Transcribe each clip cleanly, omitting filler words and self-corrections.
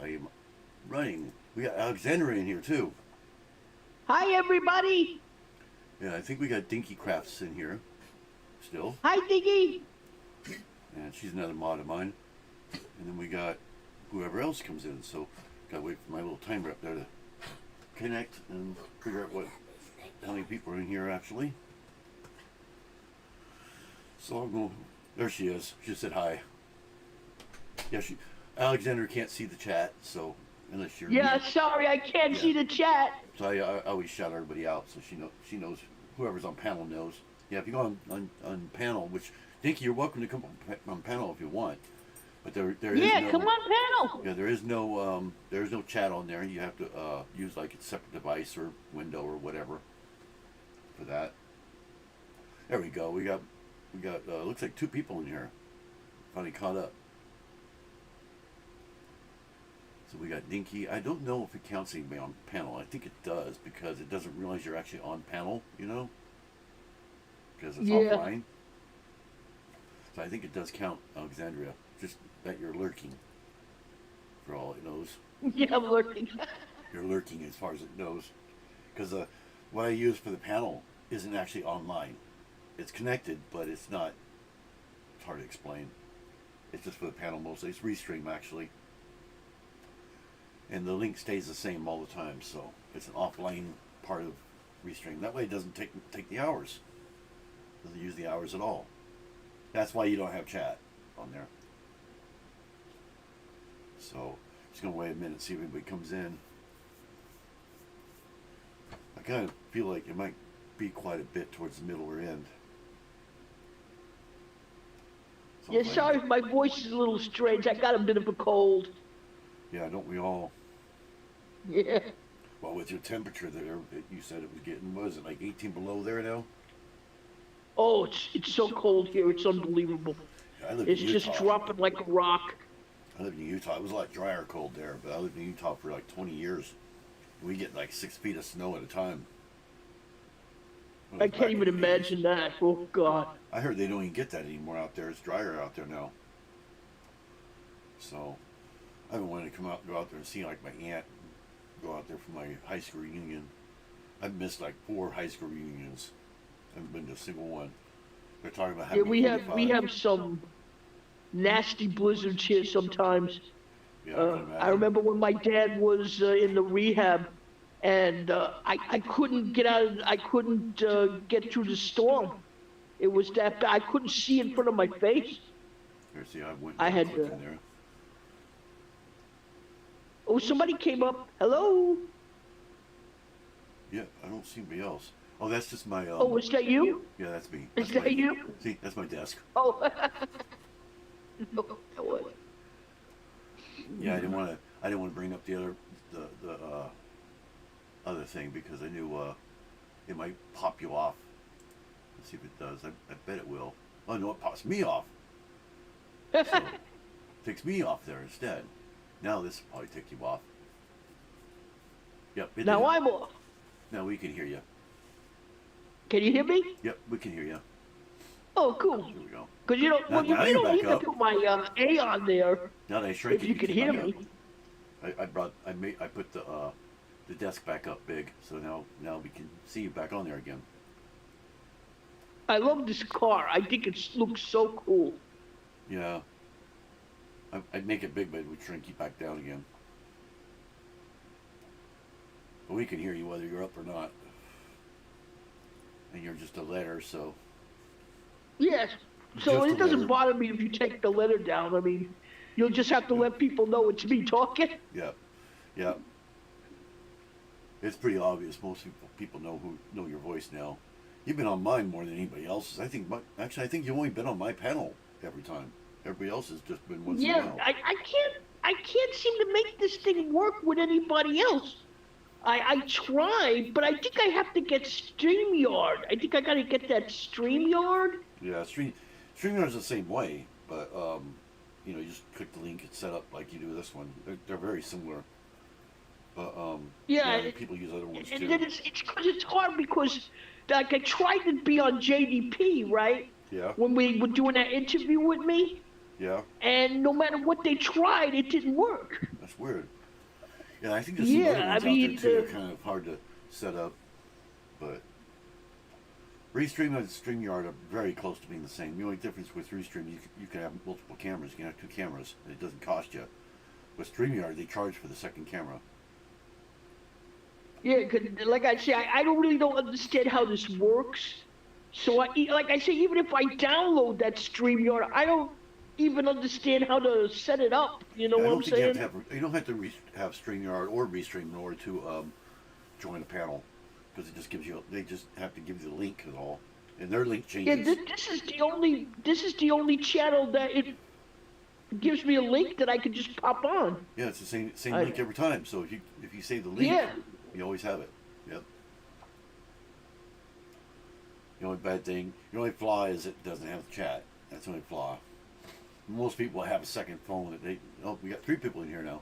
I am running. We got Alexandra in here too. Hi, everybody. Yeah, I think we got Dinky Crafts in here still. Hi, Diggy. And she's another mod of mine. And then we got whoever else comes in. So, gotta wait for my little timer up there to connect and figure out how many people are in here actually. So I'll go. There she is. She said hi. Yeah, Alexander can't see the chat, so unless you're. Yeah, sorry, I can't see the chat. So I always shout everybody out, so she knows whoever's on panel knows. Yeah, if you go on panel, which Dinky, you're welcome to come on panel if you want, but there is no. Come on panel. Yeah, there is no chat on there. You have to use like a separate device or window or whatever for that. There we go. We got looks like 2 people in here. Finally caught up. So we got Dinky. I don't know if it counts anybody on panel. I think it does because it doesn't realize you're actually on panel, because it's offline. So I think it does count, Alexandria. Just that you're lurking, for all it knows. Yeah, I'm lurking. You're lurking as far as it knows. Because what I use for the panel isn't actually online. It's connected, but it's not. It's hard to explain. It's just for the panel mostly. It's Restream actually. And the link stays the same all the time, so it's an offline part of Restream. That way it doesn't take the hours. Doesn't use the hours at all. That's why you don't have chat on there. So just gonna wait a minute, see if anybody comes in. I kind of feel like it might be quite a bit towards the middle or end. So Yeah, sorry if my voice is a little strange. I got a bit of a cold. Yeah, don't we all? Yeah. Well, with your temperature there, you said it was getting, what is it, like 18 below there now? Oh, it's so cold here. It's unbelievable. Yeah, It's just dropping like a rock. I lived in Utah. It was a lot drier cold there, but I lived in Utah for like 20 years. We get like 6 feet of snow at a time. I can't even imagine that. Oh, God. I heard they don't even get that anymore out there. It's drier out there now. So, I've been wanting to go out there and see like my aunt, go out there for my high school reunion. I've missed like 4 high school reunions. I haven't been to a single one. They're talking about having. Yeah, we have some nasty blizzards here sometimes. Yeah, I remember when my dad was in the rehab, and I couldn't get out. I couldn't get through the storm. It was that bad. I couldn't see in front of my face. Here, see, I had in there. Oh, somebody came up. Hello. Yeah, I don't see anybody else. Oh, that's just my. Oh, is that you? Yeah, that's me. Is that you? See, that's my desk. Oh. No, that was. Yeah, I didn't want to bring up the other thing because I knew it might pop you off. Let's see if it does. I bet it will. Oh no, it pops me off. So, takes me off there instead. Now this will probably take you off. Yep. Now did. I'm off. Now we can hear you. Can you hear me? Yep, we can hear you. Oh, cool. There we go. Because you don't, well, you don't need to put my A on there. Now that I shrink if you can hear me. I put the desk back up big, so now we can see you back on there again. I love this car. I think it looks so cool. Yeah. I'd make it big, but it would shrink you back down again. But we can hear you whether you're up or not. And you're just a letter, so. Yes. So it doesn't bother me if you take the letter down. I mean, you'll just have to let people know it's me talking. Yeah. Yeah. It's pretty obvious. Most people know your voice now. You've been on mine more than anybody else's. I think you've only been on my panel every time. Everybody else has just been once in a while. I can't seem to make this thing work with anybody else. I tried, but I think I have to get StreamYard. I think I got to get that StreamYard. Yeah, StreamYard's the same way, but you just click the link and set up like you do this one. They're very similar. But yeah, people use other ones and too. then it's hard because like I tried to be on JDP, right? Yeah. When we were doing that interview with me, Yeah, and no matter what they tried, it didn't work. that's weird. Yeah, I think there's some other Yeah, I ones out there mean, too that are kind of hard to set up, but Restream and StreamYard are very close to being the same. The only difference with Restream, you can have multiple cameras. You can have two cameras, and it doesn't cost you. With StreamYard, they charge for the second camera. yeah, 'cause like I say, I don't really don't understand how this works. So like I say, even if I download that StreamYard, I don't even understand how to set it up. You know I what don't I'm think saying? you don't have to have StreamYard or Restream in order to join a panel, because it just gives you. They just have to give you the link and all, and their link Yeah, changes. this is the only channel that it gives me a link that I can just pop on. Yeah, it's the same I, link every time. So if you save the link, yeah, you always have it. Yep. The only bad thing, the only flaw is it doesn't have chat. That's the only flaw. Most people have a second phone that they. Oh, we got 3 people in here now.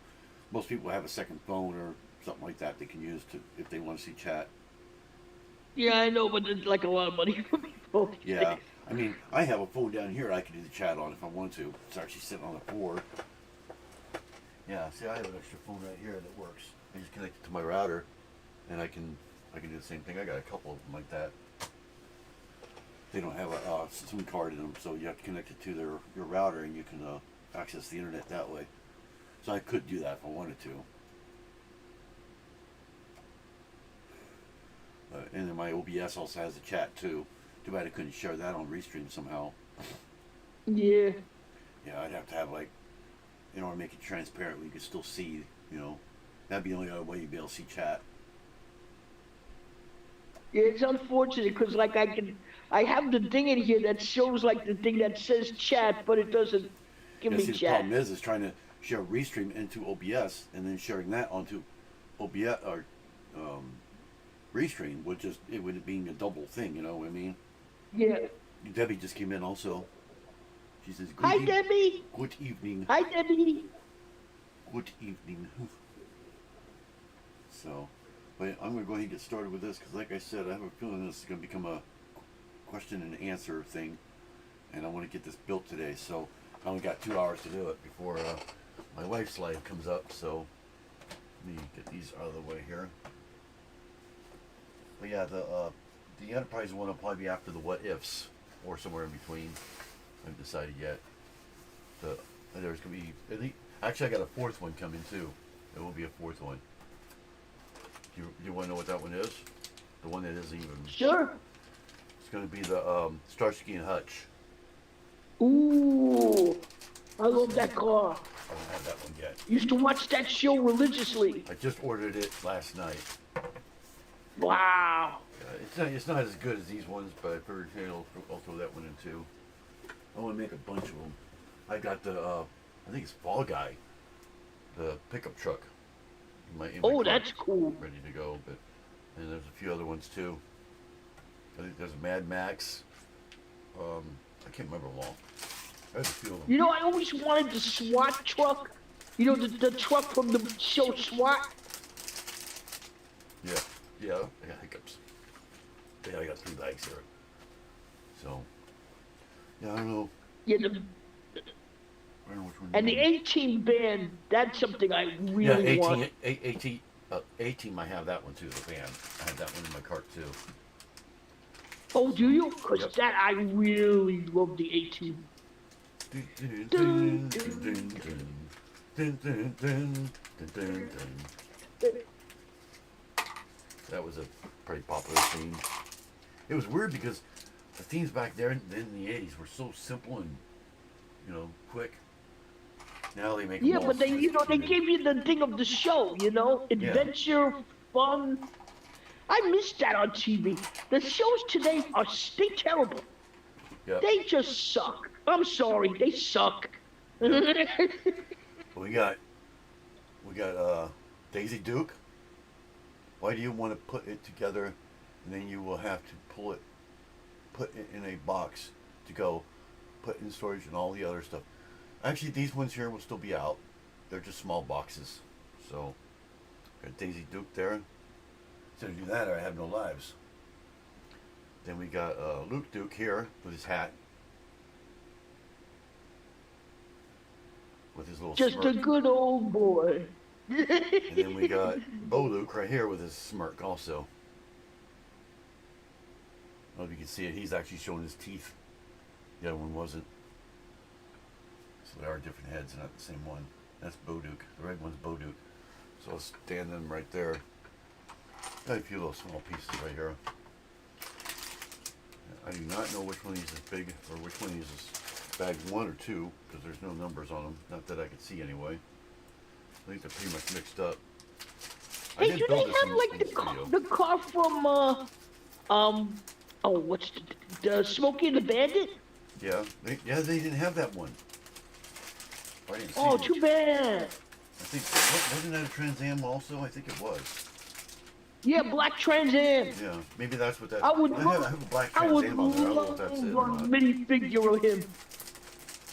Most people have a second phone or something like that they can use to if they want to see chat. yeah, I know, but it's like a lot of money for people these Yeah, days. I mean, I have a phone down here I can do the chat on if I want to. It's actually sitting on the floor. Yeah, see, I have an extra phone right here that works. I just connect it to my router, and I can do the same thing. I got a couple of them like that. They don't have a SIM card in them, so you have to connect it to your router, and you can access the internet that way. So I could do that if I wanted to. And then my OBS also has a chat too. Too bad I couldn't share that on Restream somehow. Yeah, Yeah, I'd have to have like, in order to make it transparent, where you could still see. You know, that'd be the only other way you'd be able to see chat. yeah, it's unfortunate because like I have the thing in here that shows like the thing that says chat, but it doesn't give Yeah, me see, the chat. problem is trying to share Restream into OBS and then sharing that onto OBS or um, Restream would just it would being a double thing. You know what I mean? Yeah. Debbie just came in also. She says, Hi, Debbie. good evening, Hi, Debbie. good evening." So, but I'm gonna go ahead and get started with this because, like I said, I have a feeling this is gonna become a question and answer thing, and I want to get this built today. So I only got 2 hours to do it before my wife's life comes up. So let me get these out of the way here. But yeah, the Enterprise one will probably be after the What Ifs or somewhere in between. I haven't decided yet. There's gonna be actually I got a 4th one coming too. There will be a 4th one. Do you want to know what that one is? The one that isn't even. Sure. It's going to be the Starsky and Hutch. Ooh, I love that car. I don't have that one yet. Used to watch that show religiously. I just ordered it last night. Wow. It's not as good as these ones, but I figured hey, I'll throw that one in too. I want to make a bunch of them. I got the I think it's Fall Guy, the pickup truck. In my Oh, car, that's cool. ready to go. But and there's a few other ones too. I think there's Mad Max. I can't remember them all. There's a few of them. You know, I always wanted the SWAT truck. You know, the truck from the show SWAT. Yeah, I got hiccups. Yeah, I got 3 bags here. So, yeah, I don't know. Yeah, I don't know which one. and the 18 band. That's something I Yeah, really want. 18. I have that one too. The band. I have that one in my cart too. Oh, do you? Because Yep. that I really love the 18. That was a pretty popular theme. It was weird because the themes back there in the 80s were so simple and, quick. Now they make them Yeah, all but they sophisticated. gave you the thing of the show. Adventure, fun. I miss that on TV. The shows today are terrible. Yep. They just suck. I'm sorry, they suck. We got Daisy Duke. Why do you want to put it together, and then you will have to put it in a box to go put in storage and all the other stuff. Actually, these ones here will still be out. They're just small boxes. So, got Daisy Duke there. Instead of do that, I have no lives. Then we got Luke Duke here with his hat. with his little Just a smirk. good old boy. And then we got Bo Luke right here with his smirk also. I don't know if you can see it. He's actually showing his teeth. The other one wasn't. So they are different heads, not the same one. That's Bo Duke. The red one's Bo Duke. So I'll stand them right there. Got a few little small pieces right here. I do not know which one of these is big or which one of these is bag 1 or 2 because there's no numbers on them. Not that I can see anyway. I think they're pretty much mixed up. I Hey, did do build they this have in like the the studio. the car from oh, what's the Smokey and the Bandit? Yeah, they didn't have that one. I didn't see Oh, it. too bad. I think wasn't that a Trans Am also? I think it was. Yeah, Black Trans Am. Yeah, maybe that's what that. I would I love, have a black I Trans would Am on there. I don't know if love that's it a or not. minifigure of him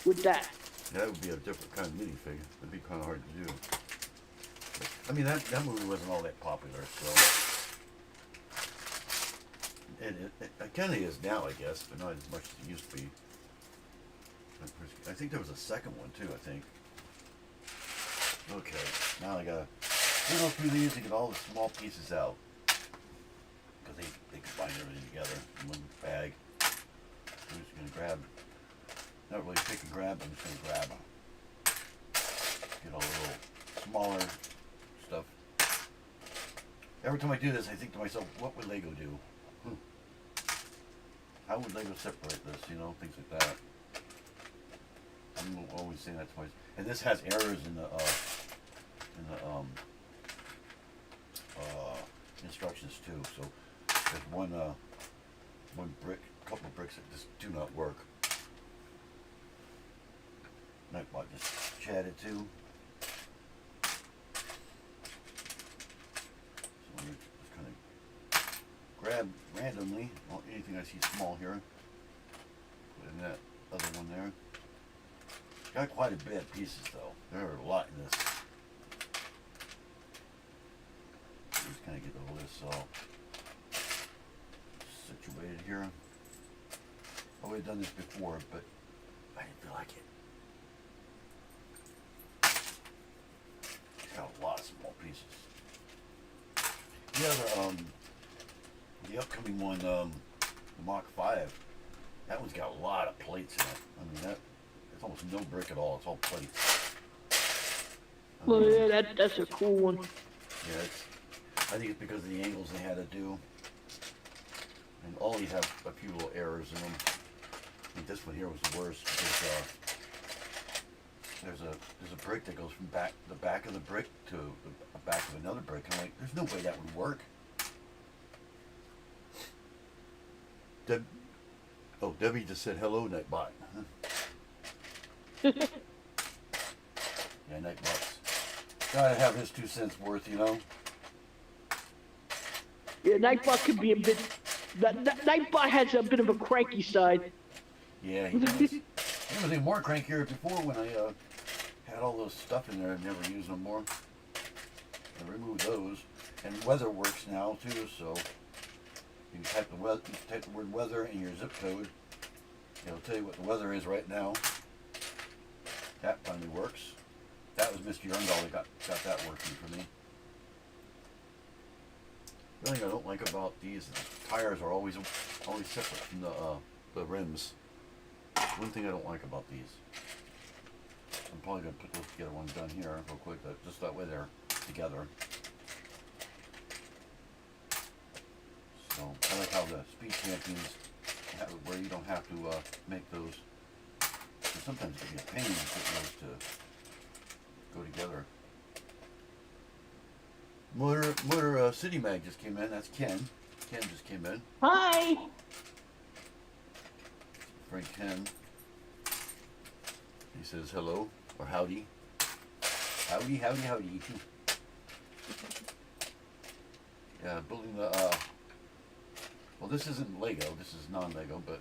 with that. Yeah, that would be a different kind of minifigure. It'd be kind of hard to do. But, I mean, that movie wasn't all that popular, so. It kind of is now, I guess, but not as much as it used to be. I think there was a second one too. I think. Okay, now I gotta go through these and get all the small pieces out because they combine everything together in one bag. I'm just gonna grab, not really pick and grab. I'm just gonna grab, get all the little smaller stuff. Every time I do this, I think to myself, what would Lego do? How would Lego separate this? You know, things like that. I'm always saying that to myself. And this has errors in the instructions too. So there's one brick, couple of bricks that just do not work. Nightbot just chatted too. So I'm just kind of grab randomly anything I see small here. Put in that other one there. Got quite a bit of pieces though. There are a lot in this. Just kind of get all this all situated here. I've already done this before, but I didn't feel like it. It's got a lot of small pieces. The upcoming one, the Mach 5, that one's got a lot of plates in it. I mean, it's almost no brick at all. It's all plates. Well, yeah, that's a cool one. Yeah, I think it's because of the angles they had to do. And all these have a few little errors in them. I think this one here was the worst because there's a brick that goes from the back of the brick to the back of another brick. I'm like, there's no way that would work. Debbie just said hello, Nightbot. Yeah, Nightbot's gotta have his 2 cents worth, you know. Yeah, Nightbot could be a bit. Nightbot has a bit of a cranky side. Yeah, he does. He was even more crankier before when I had all those stuff in there I never used no more. I removed those. And weather works now too, so you can type the word weather in your zip code. It'll tell you what the weather is right now. That finally works. That was Mr. Yurndahl that got that working for me. The only thing I don't like about these is the tires are always separate from the rims. One thing I don't like about these. I'm probably going to put those together when I'm done here real quick, just that way they're together. So I like how the Speed Champions have it where you don't have to make those. Because sometimes it can be a pain getting those to go together. Motor City Mag just came in. That's Ken. Ken just came in. Hi. Frank Ken. He says hello or howdy. Howdy, howdy, howdy. Yeah, building the. Well, this isn't Lego. This is non-Lego, but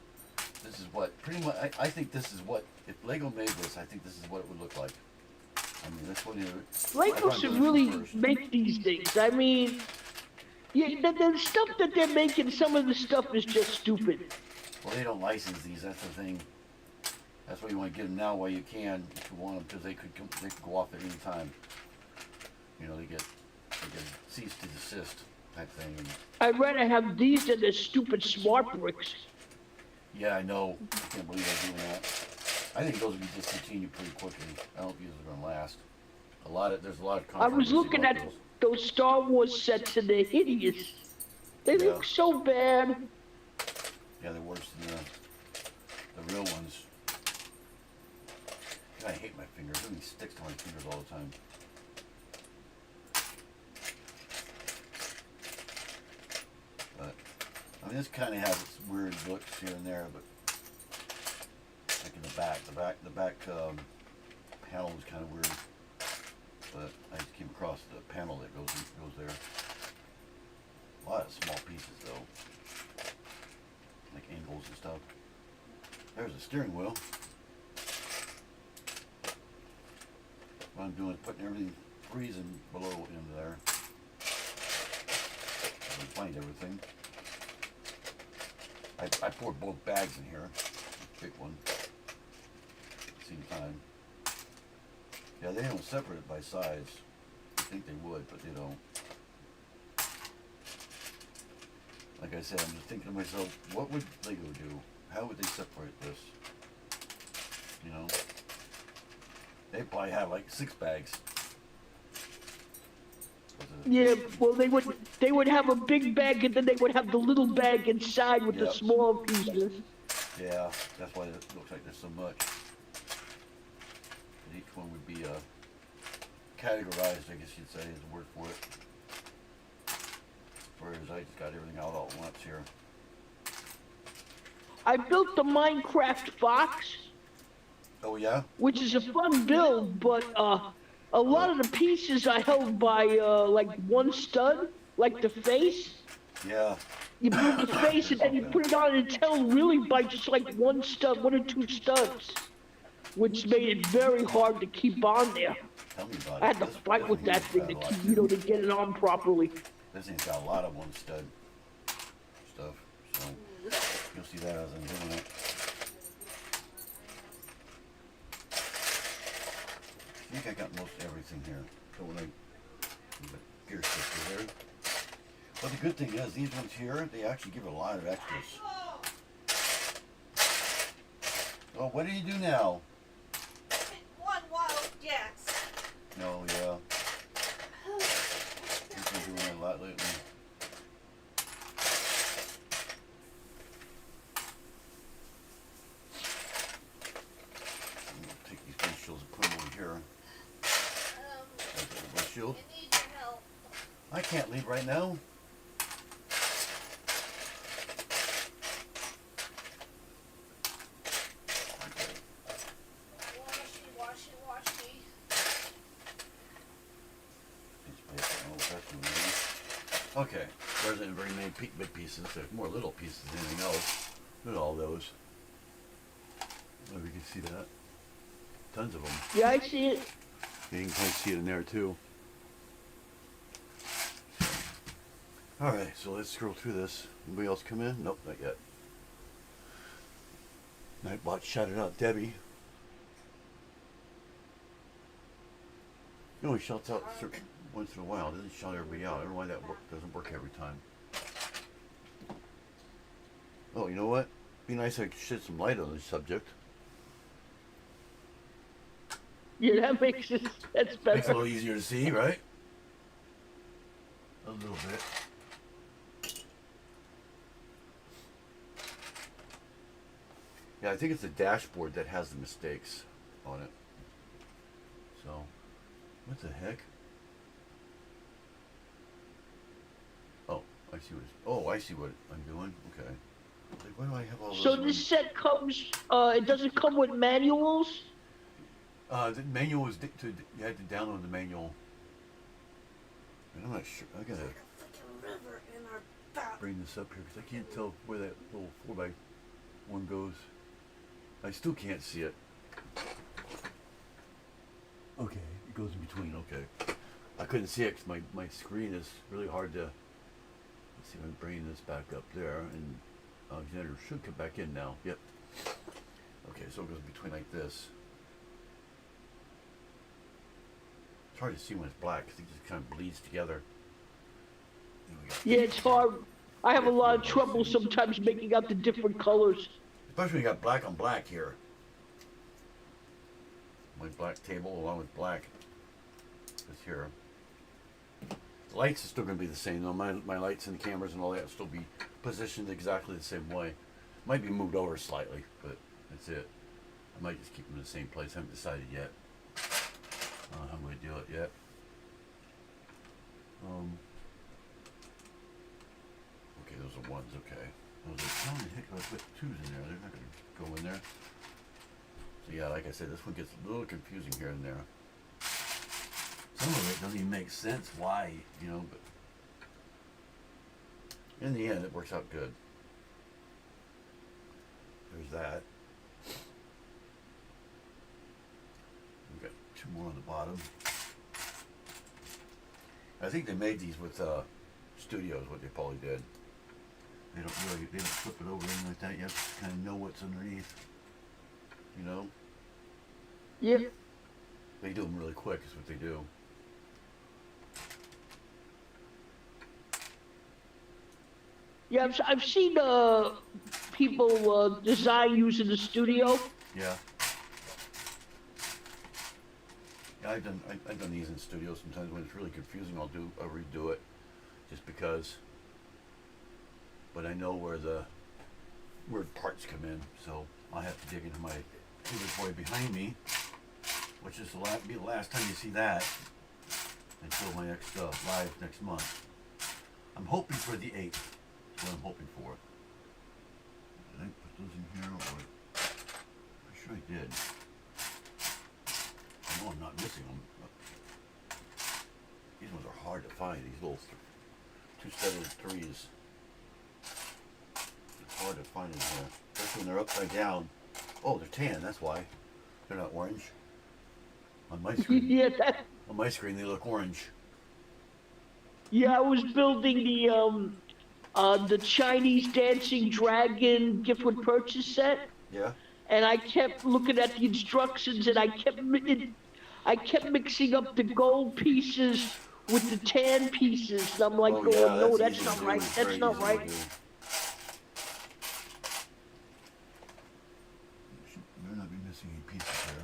this is what pretty much. I think this is what if Lego made this. I think this is what it would look like. I mean, this one here. Lego should really make these things. I mean, yeah, the stuff that they're making, some of the stuff is just stupid. Well, they don't license these. That's the thing. That's why you want to get them now while you can, if you want them, because they could go off at any time. You know, they get cease to desist type thing. And I'd rather have these than the stupid smart bricks. yeah, I know. I can't believe they're doing that. I think those will be discontinued pretty quickly. I don't think these are going to last. There's a lot of I was controversy looking about at those Star Wars sets and they're hideous. They look so bad. Yeah, they're worse than the real ones. I hate my fingers. Everything sticks to my fingers all the time. But I mean, this kind of has its weird looks here and there, but like in the back panel is kind of weird. But I just came across the panel that goes there. A lot of small pieces though, like angles and stuff. There's a steering wheel. What I'm doing is putting everything freezing below into there. I haven't find everything. I poured both bags in here. Big one. Same time. Yeah, they don't separate it by size. I think they would, but they don't. Like I said, I'm just thinking to myself, what would Lego do? How would they separate this? You know? They'd probably have like 6 bags. Yeah, well, they would have a big bag and then they would have the little bag inside with the small pieces. Yeah, that's why it looks like there's so much. And each one would be categorized, I guess you'd say, is the word for it. Whereas I just got everything out all at once here. I built the Minecraft box. Oh yeah? Which is a fun build, but a lot of the pieces are held by like one stud, like the face. Yeah. You build the face and then you put it on and it's held really by just like one stud, 1 or 2 studs, which made it very hard to keep on there. Tell me about it. I had to fight with that thing to keep, to get it on properly. This thing's got a lot of one stud stuff, so you'll see that as I'm doing it. I think I got most everything here. So when the gear shifter there. But the good thing is, these ones here, they actually give a lot of extras. Oh, what do you do now? One wild guess. No, yeah. He's been doing that a lot lately. I'm gonna take these face shields and put them over here. That's a shield. I need your help. I can't leave right now. Washy. Okay, there isn't very many big pieces. There's more little pieces than anything else. Look at all those. Maybe you can see that. Tons of them. Yeah, I see it. You can kind of see it in there too. Alright, so let's scroll through this. Anybody else come in? Nope, not yet. Nightbot shouted out Debbie. You know, he shouts out once in a while. Doesn't shout everybody out. I don't know why that doesn't work every time. Oh, you know what? Be nice if I could shed some light on this subject. Yeah, that makes it, that's better. Makes it a little easier to see, right? A little bit. Yeah, I think it's the dashboard that has the mistakes on it. So, what the heck? Oh, I see what it's, oh, I see what I'm doing. Okay. Like, why do I have all those? So this set comes, it doesn't come with manuals? The manual was, you had to download the manual. And I'm not sure, I gotta Like a freaking river in our back. bring this up here because I can't tell where that little 4x1 goes. I still can't see it. Okay, it goes in between, okay. I couldn't see it because my screen is really hard to, let's see if I'm bringing this back up there, and Alexander should come back in now, yep. Okay, so it goes between like this. It's hard to see when it's black because it just kind of bleeds together. There we go. Yeah, it's hard. I have a lot of Yeah, trouble see. sometimes making out the different colors. Especially when you got black on black here. My black table along with black is here. The lights are still going to be the same though. My lights and cameras and all that will still be positioned exactly the same way. Might be moved over slightly, but that's it. I might just keep them in the same place. I haven't decided yet. I don't know how I'm going to do it yet. Okay, those are ones, okay. Those are, how the heck do I put twos in there? They're not going to go in there. So yeah, like I said, this one gets a little confusing here and there. Some of it doesn't even make sense why, you know, but in the end it works out good. There's that. We've got two more on the bottom. I think they made these with studios, what they probably did. They don't flip it over or anything like that. You have to kind of know what's underneath. You know? Yeah. They do them really quick is what they do. Yeah, I've seen people design using the studio. Yeah. Yeah, I've done these in studio sometimes when it's really confusing. I'll redo it just because. But I know where the parts come in, so I have to dig into my inventory behind me, which is be the last time you see that until my next live next month. I'm hoping for the 8th. That's what I'm hoping for. Did I put those in here, or I'm sure I did. I know I'm not missing them. These ones are hard to find. These little two-steaded threes. It's hard to find in here, especially when they're upside down. Oh, they're tan. That's why they're not orange. On my screen, Yeah, on my screen they look orange. yeah. I was building the Chinese dancing dragon gift with purchase set, Yeah. and I kept looking at the instructions, and I kept mixing up the gold pieces with the tan pieces. And I'm like, Oh, going, yeah, no, that's that's easy not to do. right. It's That's very not easy to right. do. Better not be missing any pieces here.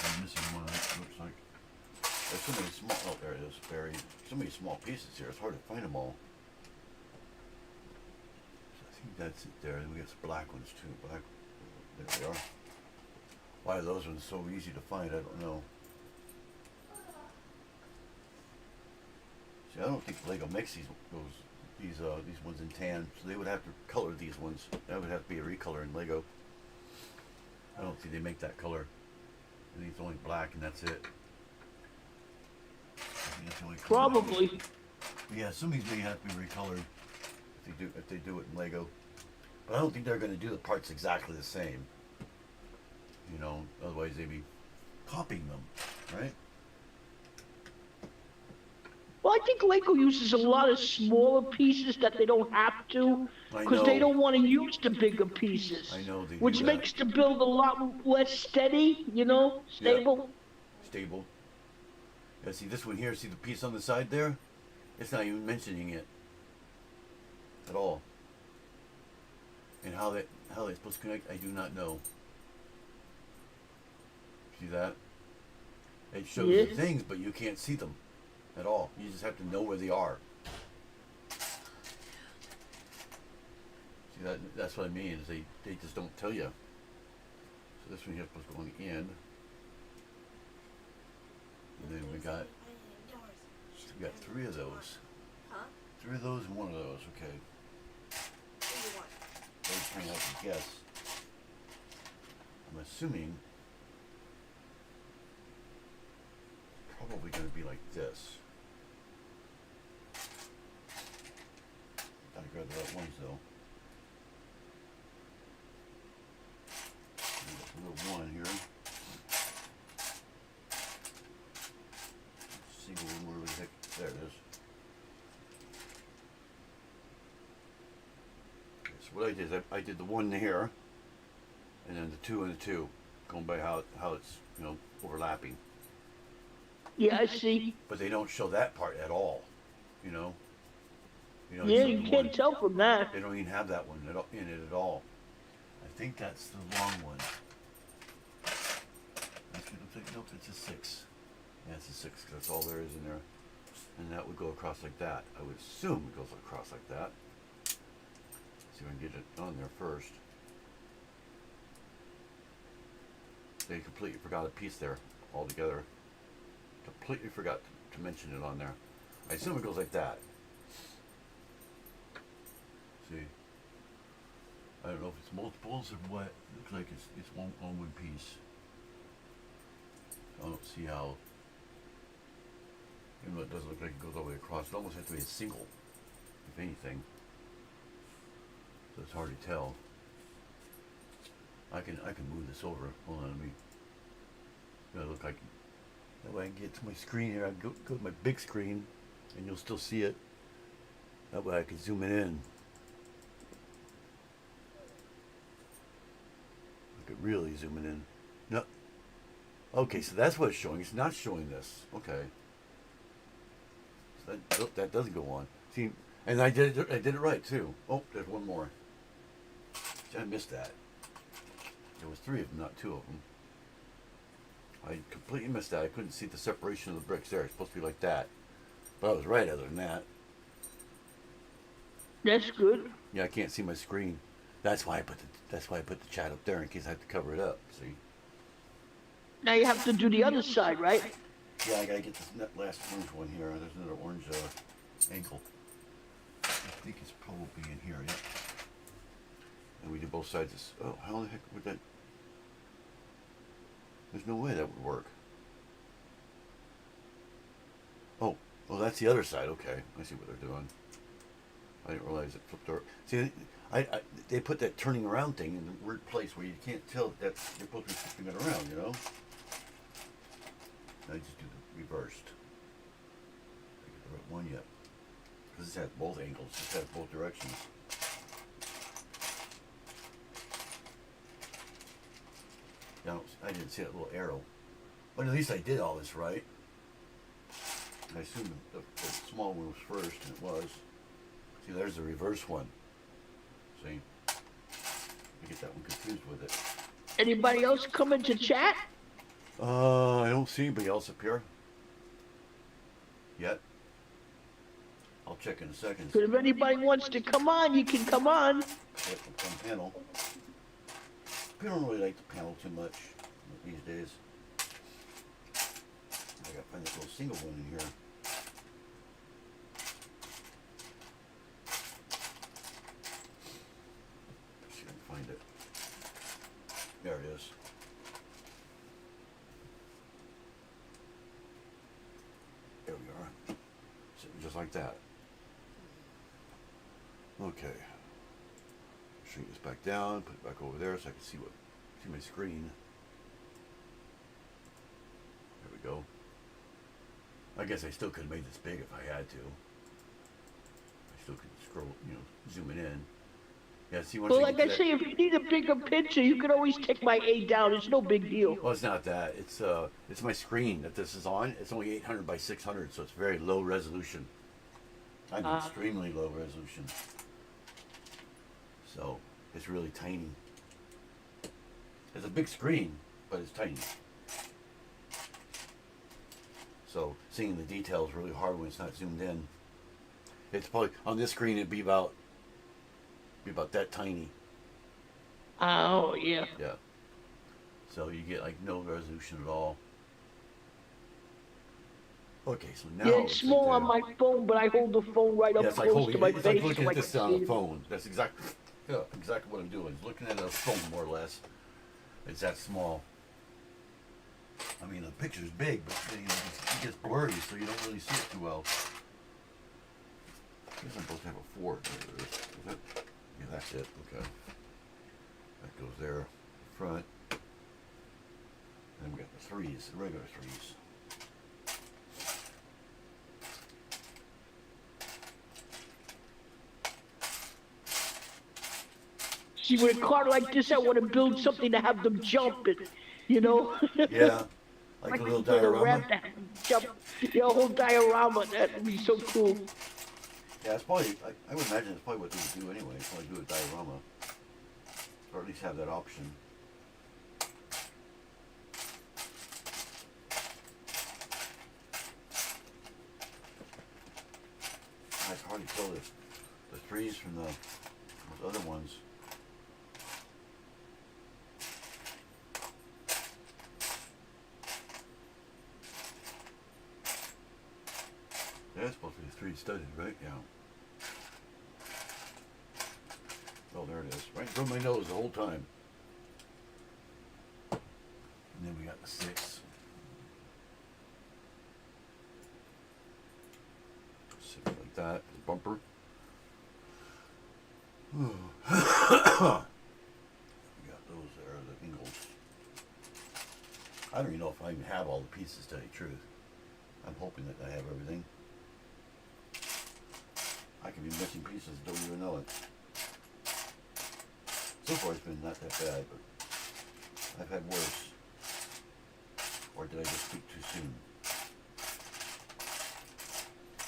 I'm missing one. It looks like there's so many small. Oh, there it is. Buried. So many small pieces here. It's hard to find them all. So I think that's it there. And we got some black ones too. Black. There they are. Why are those ones so easy to find? I don't know. See, I don't think Lego makes these ones in tan, so they would have to color these ones. That would have to be a recolor in Lego. I don't think they make that color. I think it's only black and that's it. I think that's the only color. Probably. Yeah, some of these may have to be recolored if they do it in Lego. But I don't think they're going to do the parts exactly the same. You know, otherwise they'd be copying them, right? Well, I think Lego uses a lot of smaller pieces that they don't have to, I because they know. don't want to use the bigger pieces. I know they do which that. makes the build a lot less steady, you know, stable. Stable. Yeah, see this one here, see the piece on the side there? It's not even mentioning it at all. And how they're supposed to connect, I do not know. See that? It shows Yeah. the things, but you can't see them at all. You just have to know where they are. See that? That's what I mean. Is they just don't tell you. So this one here is supposed to go on the end, and then we got 3 of those. Huh? 3 of those and 1 of those. Okay. What do you want? I was trying to guess. I'm assuming probably going to be like this. Gotta grab the right ones though. There's a little one here. Single one, where the heck? There it is. It's what I did is I did the one here, and then the two and the two, going by how it's, you know, overlapping. Yeah, I see. But they don't show that part at all, you know. You know, Yeah, show you the can't one. tell from that. They don't even have that one in it at all. I think that's the long one. Nope, it's a 6. Yeah, it's a 6 because that's all there is in there. And that would go across like that. I would assume it goes across like that. See if I can get it on there first. They completely forgot a piece there altogether. Completely forgot to mention it on there. I assume it goes like that. See? I don't know if it's multiples or what. It looks like it's one on one piece. I don't see how. Even though it doesn't look like it goes all the way across, it almost has to be a single, if anything. So it's hard to tell. I can move this over. Hold on, let me. It'll look like. That way I can get to my screen here. I go to my big screen, and you'll still see it. That way I can zoom it in. I could really zoom it in. No. Okay, so that's what it's showing. It's not showing this. Okay. So that doesn't go on. See, and I did it right too. Oh, there's one more. See, I missed that. There was 3 of them, not 2 of them. I completely missed that. I couldn't see the separation of the bricks there. It's supposed to be like that. But I was right other than that. That's good. Yeah, I can't see my screen. That's why I put the chat up there in case I have to cover it up. See? Now you have to do the other side, right? Yeah, I gotta get this last orange one here. There's another orange ankle. I think it's probably in here, yeah. And we do both sides. Oh, how the heck would that? There's no way that would work. Oh, well, that's the other side. Okay, I see what they're doing. I didn't realize it flipped over. See, they put that turning around thing in the weird place where you can't tell that you're supposed to be flipping it around, you know? I just do the reversed. I get the right one yet. Because this has both angles. This has both directions. Now, I didn't see that little arrow. But at least I did all this right. I assumed the small one was first, and it was. See, there's the reverse one. See? I get that one confused with it. Anybody else coming to chat? I don't see anybody else up here. Yet. I'll check in a second. But if anybody wants to come on, you can come on. Check the front panel. I don't really like the panel too much these days. I gotta find this little single one in here. Let's see if I can find it. There it is. There we are. Sitting just like that. Okay. Shrink this back down, put it back over there so I can see my screen. There we go. I guess I still could have made this big if I had to. I still could scroll, zoom it in. Yeah, see once Well, you like get I to that- say, if you need a bigger picture, you can always take my A down. It's no big deal. Well, it's not that. It's my screen that this is on. It's only 800 by 600, so it's very low resolution. I mean, extremely low resolution. So it's really tiny. It's a big screen, but it's tiny. So seeing the detail is really hard when it's not zoomed in. It's probably on this screen. It'd be about that tiny. Oh, yeah. Yeah. So you get like no resolution at all. Okay, so now Yeah, it's small on my phone, but I hold the phone right up yeah, it's like close to my it's like face looking so I at this can on see a it. phone. That's exactly what I'm doing. Looking at a phone more or less. It's that small. I mean, the picture's big, but it gets blurry, so you don't really see it too well. I guess I'm supposed to have a 4. Is that? Yeah, that's it. Okay. That goes there, front. And we got the 3s, the regular 3s. See, with a car like this, I want to build something to have them jump it, you know? Yeah, like a little For the diorama. ramp to have them jump, yeah, a whole diorama. That would be so cool. Yeah, it's probably. I would imagine it's probably what they would do anyway. Probably do a diorama, or at least have that option. I can hardly tell the trees from those other ones. That's supposed to be three studded, right? Yeah. Oh, there it is. Right in front of my nose the whole time. And then we got the 6. 6 like that. The bumper. We got those there, the Ingles. I don't even know if I even have all the pieces, to tell you the truth. I'm hoping that I have everything. I could be missing pieces, don't even know it. So far it's been not that bad, but I've had worse. Or did I just speak too soon?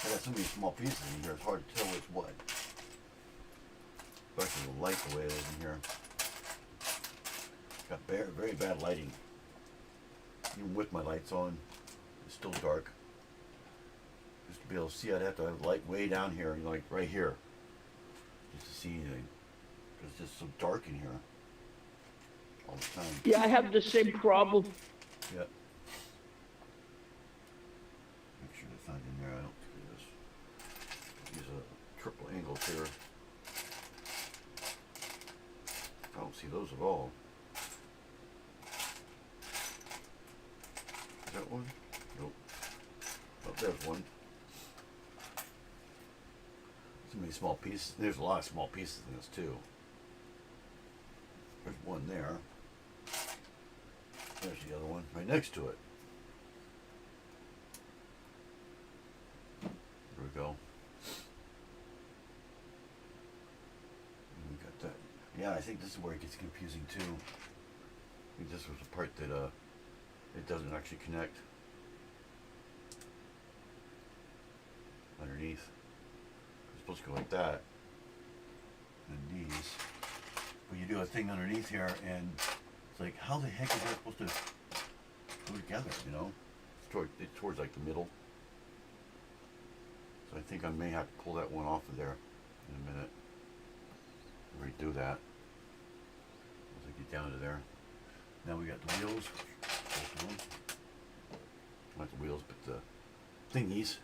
I got so many small pieces in here, it's hard to tell what's what. Especially the light the way it is in here. Got very bad lighting. Even with my lights on, it's still dark. Just to be able to see, I'd have to have light way down here, like right here, just to see anything. It's just so dark in here all the time. Yeah, I have the same problem. Yep. Make sure it's not in there. I don't think it is. Use a triple angle here. I don't see those at all. Is that one? Nope. Oh, there's one. So many small pieces. There's a lot of small pieces in this too. There's one there. There's the other one right next to it. There we go. And we got that. Yeah, I think this is where it gets confusing too. I think this was the part that it doesn't actually connect underneath. It's supposed to go like that. And these. But you do a thing underneath here and it's like, how the heck is that supposed to go together, you know? It's towards like the middle. So I think I may have to pull that one off of there in a minute. Redo that. As I get down to there. Now we got the wheels. Both of them. Not the wheels, but the thingies.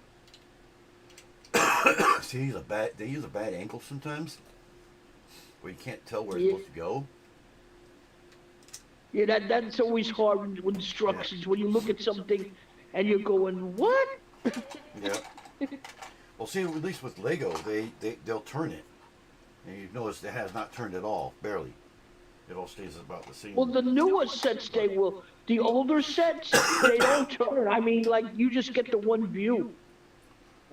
See, they use a bad angle sometimes, where you can't tell where it's supposed to go. Yeah, that's always hard with instructions, when you look at something and you're going, what? Yeah. Well, see, at least with Lego, they'll turn it. And you've noticed it has not turned at all, barely. It all stays about the same. Well, the newer sets, they will. The older sets, they don't turn. I mean, like, you just get the one view.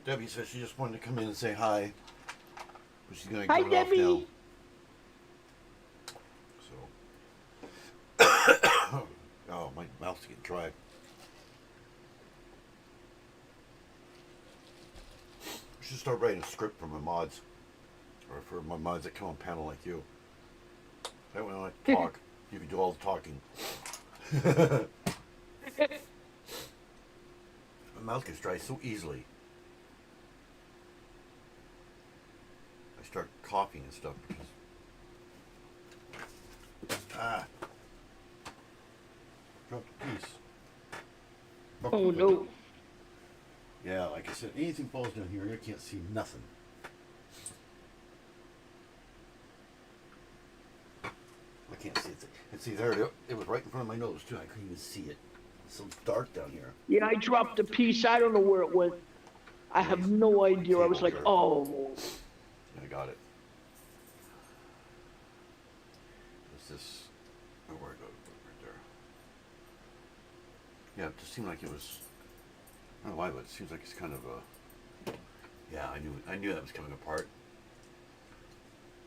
Debbie says she just wanted to come in and say hi. But she's going to Hi, get off now. Debbie. So. Oh, my mouth's getting dry. I should start writing a script for my mods. Or for my mods that come on panel like you. That way I don't have to talk. You can do all the talking. My mouth gets dry so easily. I start coughing and stuff because... Dropped a piece. Oh, no. Yeah, like I said, anything falls down here, I can't see nothing. I can't see it. And see, there it was right in front of my nose, too. I couldn't even see it. It's so dark down here. Yeah, I dropped a piece. I don't know where it went. I have no idea. I was like, oh. Yeah, I got it. What's this? Oh, where it goes? Right there. Yeah, it just seemed like it was... I don't know why, but it seems like it's kind of a... Yeah, I knew that was coming apart.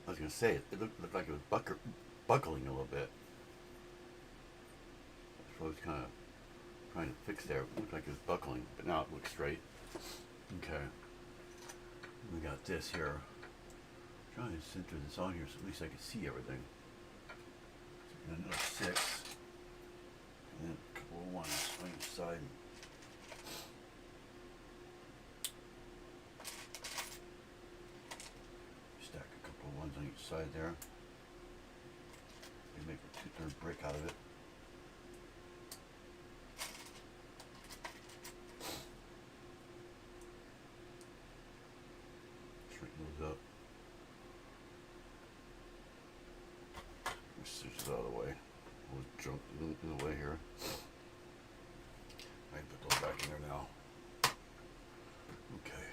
I was gonna say it looked like it was buckling a little bit. That's what I was kind of trying to fix there. It looked like it was buckling, but now it looks straight. Okay. We got this here. I'm trying to center this on here so at least I can see everything. So another 6. And then a couple of ones on each side. Stack a couple of ones on each side there. You make a 2/3 brick out of it. Straighten those up. Switch this out of the way. All the junk in the way here. I can put those back in there now. Okay.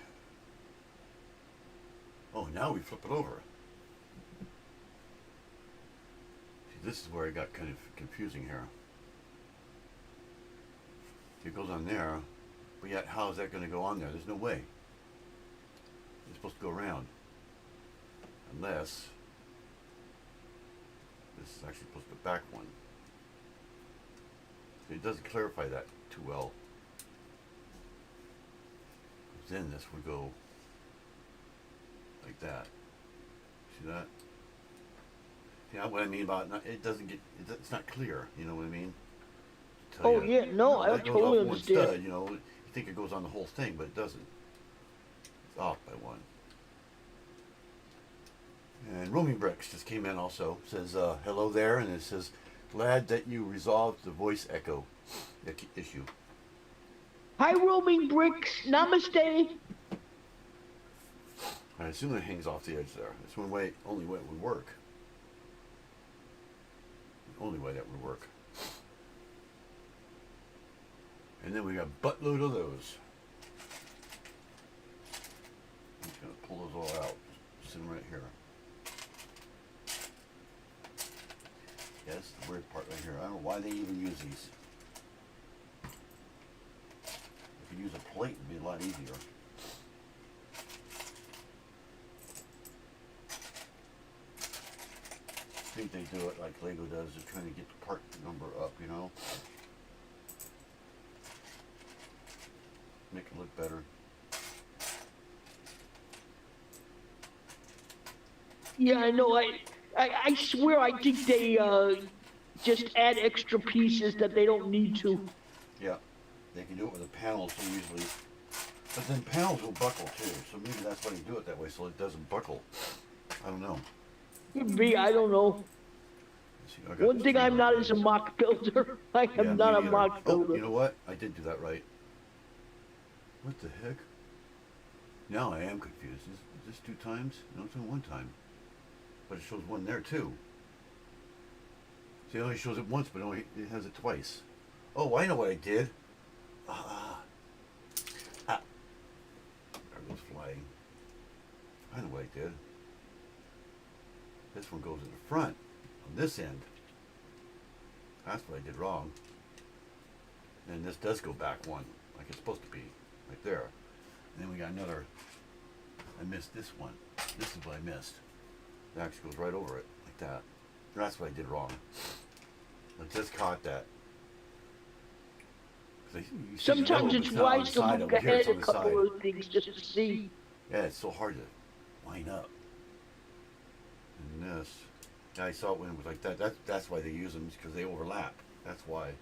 Oh, now we flip it over. See, this is where it got kind of confusing here. It goes on there, but yet how is that going to go on there? There's no way. It's supposed to go around. Unless this is actually supposed to be back one. It doesn't clarify that too well. Then this would go like that. See that? Yeah, what I mean about it doesn't get. It's not clear. You know what I mean? Oh yeah, no, I that goes totally off one understand. stud, you know, you think it goes on the whole thing, but it doesn't. It's off by one. And Roaming Bricks just came in also. Says, hello there, and it says, glad that you resolved the voice echo issue. Hi, Roaming Bricks. Namaste. I assume it hangs off the edge there. It's only way it would work. The only way that would work. And then we got a buttload of those. I'm just gonna pull those all out. Sitting right here. Yeah, this is the weird part right here. I don't know why they even use these. If you use a plate, it'd be a lot easier. I think they do it like Lego does. They're trying to get the part number up, you know? Make it look better. Yeah, I know. I swear I think they just add extra pieces that they don't need to. Yeah, they can do it with a panel so easily. But then panels will buckle too, so maybe that's why they do it that way, so it doesn't buckle. I don't know. Could be, I don't know. See, I got One this thing I'm right not here. is a mock builder. I Yeah, am not me a neither. mock Oh, builder. you know what? I did do that right. What the heck? Now I am confused. Is this 2 times? No, it's only 1 time. But it shows 1 there too. See, it only shows it once, but it has it twice. Oh, I know what I did. There goes flying. I know what I did. This one goes in the front on this end. That's what I did wrong. And this does go back 1, like it's supposed to be, right there. And then we got another. I missed this one. This is what I missed. It actually goes right over it, like that. That's what I did wrong. I just caught that. 'Cause you see the Sometimes yellow, it's but not on wise the to side. look Over here, it's ahead on a the couple side. of things just to see. Yeah, it's so hard to line up. And this, yeah, I saw it when it was like that. That's why they use them, because they overlap. That's why.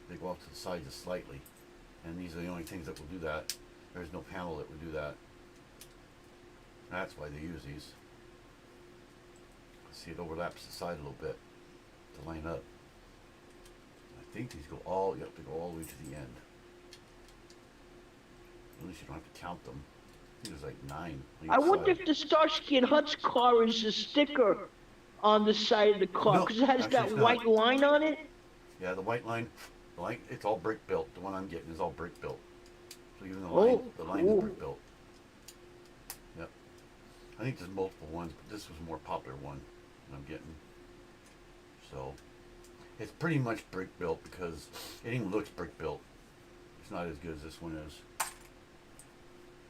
They go off to the side just slightly. And these are the only things that will do that. There's no panel that would do that. That's why they use these. See, it overlaps the side a little bit to line up. I think these go all, you have to go all the way to the end. At least you don't have to count them. I think there's like 9 on I each wonder side. if the Starsky and Hutch car is a sticker on the side of the car, No, because it has actually that it's not. white line on it. Yeah, the white line, it's all brick built. The one I'm getting is all brick built. So even the Oh, line, cool. is brick built. Yep. I think there's multiple ones, but this was a more popular one that I'm getting. So it's pretty much brick built because it even looks brick built. It's not as good as this one is.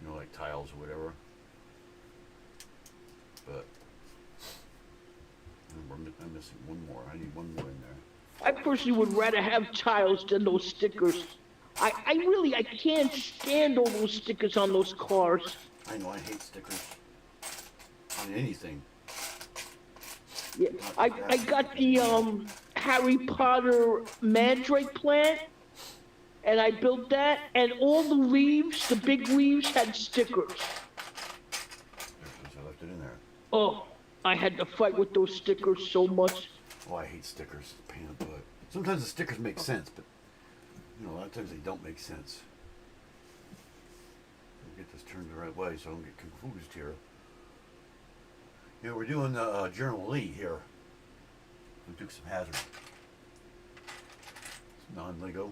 You know, like tiles or whatever. but I'm missing one more. I need one more in there. I personally would rather have tiles than those stickers. I can't stand all those stickers on those cars. I know I hate stickers on anything. Yeah, I got the Harry Potter Mandrake plant, and I built that, and all the leaves, the big leaves, had stickers. I left it in there. Oh, I had to fight with those stickers so much. Oh, I hate stickers. Pain in the butt. Sometimes the stickers make sense, but a lot of times they don't make sense. I'll get this turned the right way so I don't get confused here. We're doing Journal Lee here. We took some Hazard. It's non-Lego.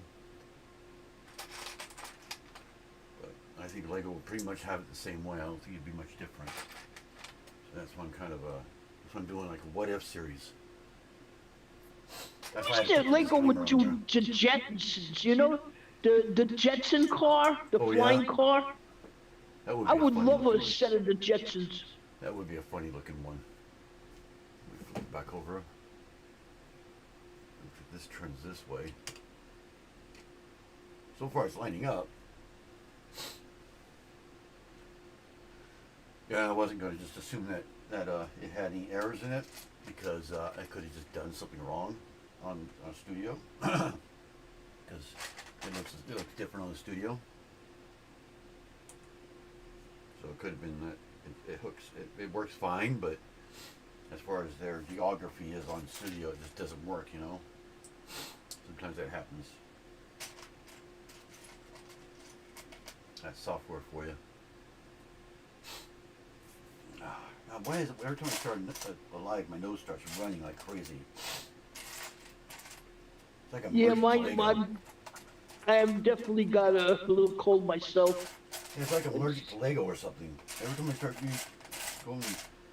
But I think Lego will pretty much have it the same way. I don't think it'd be much different. So that's one kind of that's what I'm doing, like a what if series. I wish that Lego would do the Jetsons, you know? The Jetson car, the flying car. That would I be would love a one. set of the Jetsons. That would be a funny looking one. Let me flip it back over. If this turns this way. So far it's lining up. Yeah, I wasn't going to just assume that it had any errors in it, because I could have just done something wrong on Studio, because it looks different on the Studio. So it could have been that it works fine, but as far as their geography is on Studio, it just doesn't work, Sometimes that happens. That's software for you. Now, why is it every time I start a live, my nose starts running like crazy? It's like I'm I have definitely got a little cold myself. It's like I'm allergic to Lego or something. Every time I start doing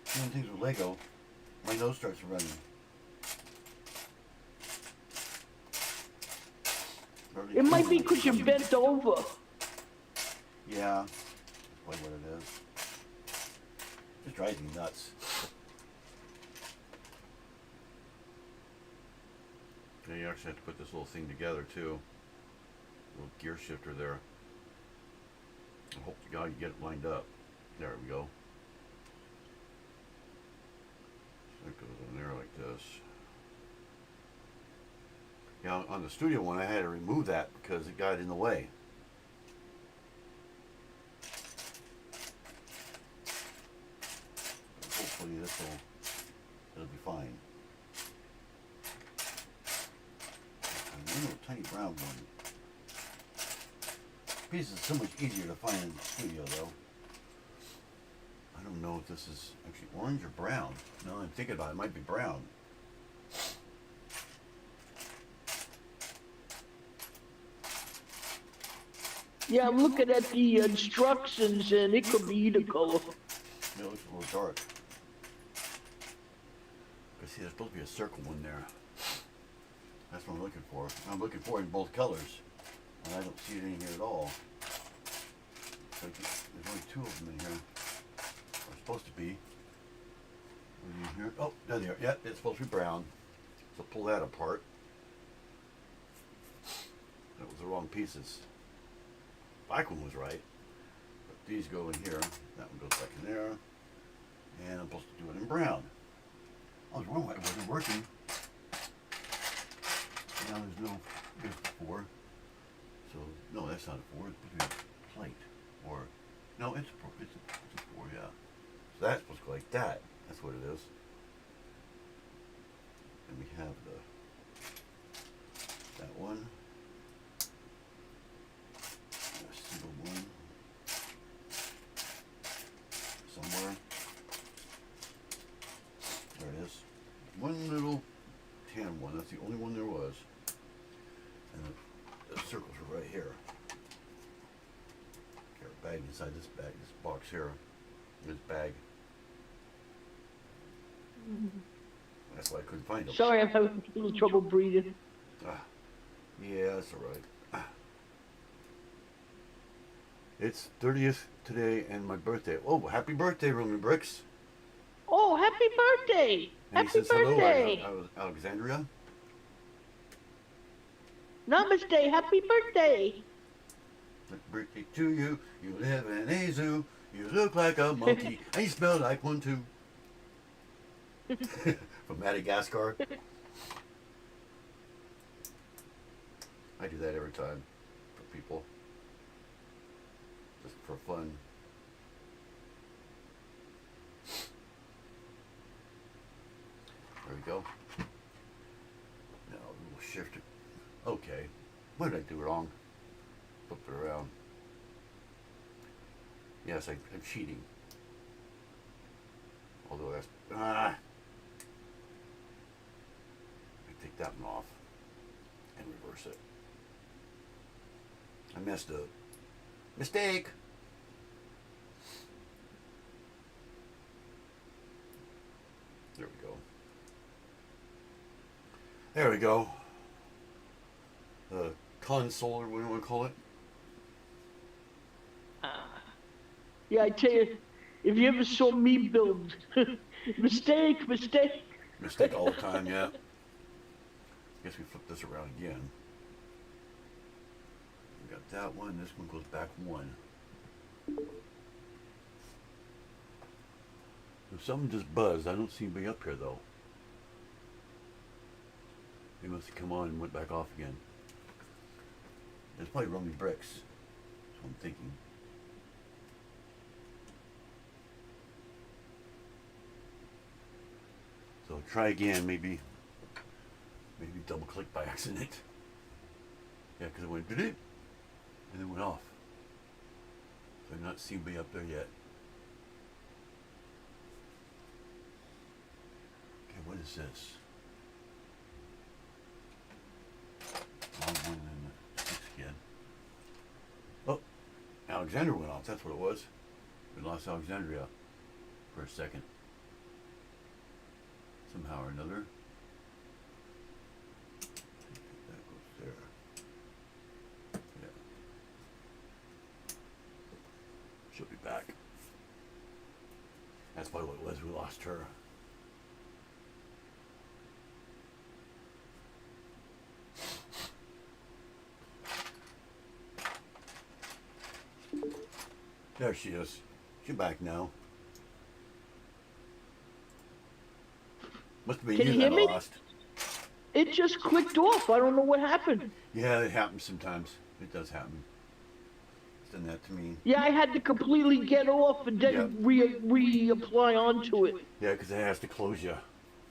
things with Lego, my nose starts running. It might be because you're bent over. Yeah, that's probably what it is. It drives me nuts. Yeah, you actually have to put this little thing together too. Little gear shifter there. I hope to God you get it lined up. There we go. So it goes in there like this. Yeah, on the Studio one I had to remove that because it got in the way. Hopefully it'll be fine. A little tiny brown one. Piece is so much easier to find in the Studio though. I don't know if this is actually orange or brown. Now I'm thinking about it, it might be brown. Yeah, I'm looking at the instructions and it could be either color. It looks a little dark. Because see, there's supposed to be a circle in there. That's what I'm looking for. I'm looking for it in both colors. And I don't see it in here at all. So there's only two of them in here. Or supposed to be. In here. Oh, there they are. Yeah, it's supposed to be brown. So pull that apart. That was the wrong pieces. Black one was right. But these go in here. That one goes back in there. And I'm supposed to do it in brown. I was wrong. It wasn't working. Now there's no. There's the 4. So no, that's not a 4. It's supposed to be a plate. Or no, it's a 4. Yeah. So that's supposed to go like that. That's what it is. And we have that one. A single one. Somewhere. There it is. One little tan one. That's the only one there was. And the circles are right here. Got a bag inside this box here. This bag. That's why I couldn't find them. Sorry, I'm having a little trouble breathing. Yeah, that's alright. It's 30th today and my birthday. Oh, happy birthday, Roman Bricks. Oh, happy birthday! And he Happy says, hello, birthday! Alexandria. Namaste, happy birthday! Happy birthday to you. You live in a zoo. You look like a monkey. And you smell like one too. From Madagascar. I do that every time for people. Just for fun. There we go. Now we'll shift it. Okay. What did I do wrong? Flip it around. Yes, I'm cheating. Although that's... I take that one off and reverse it. I messed up. Mistake! There we go. There we go. The console, or what do you want to call it? Yeah, I tell you, if you ever saw me build, mistake, mistake. Mistake all the time, yeah. Guess we flip this around again. We got that one. This one goes back one. So something just buzzed. I don't see anybody up here though. They must have come on and went back off again. It's probably Rummy Bricks. That's what I'm thinking. So try again, maybe double click by accident. Yeah, because it went and then went off. So I'm not seeing anybody up there yet. Okay, what is this? Wrong one and the six again. Oh, Alexander went off. That's what it was. We lost Alexandria for a second. Somehow or another. That goes there. Yeah. She'll be back. That's probably what it was. We lost her. There she is. She's back now. Must have been Can you you that hear me? lost. It just clicked off. I don't know what happened. Yeah, it happens sometimes. It does happen. It's done that to me. Yeah, I had to completely get off and then Yep. reapply onto it. Yeah, because it has to close you.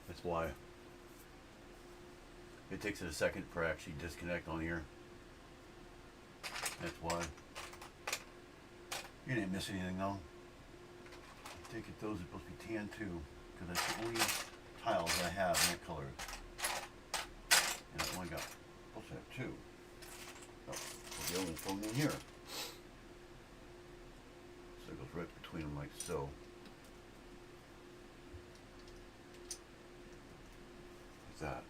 That's why. It takes it a second for actually disconnect on here. That's why. You didn't miss anything though. I take it those are supposed to be tan too, because that's the only tiles I have in that color. And I've only got supposed to have two. Oh, well, the other one's going in here. So it goes right between them like so. What's that?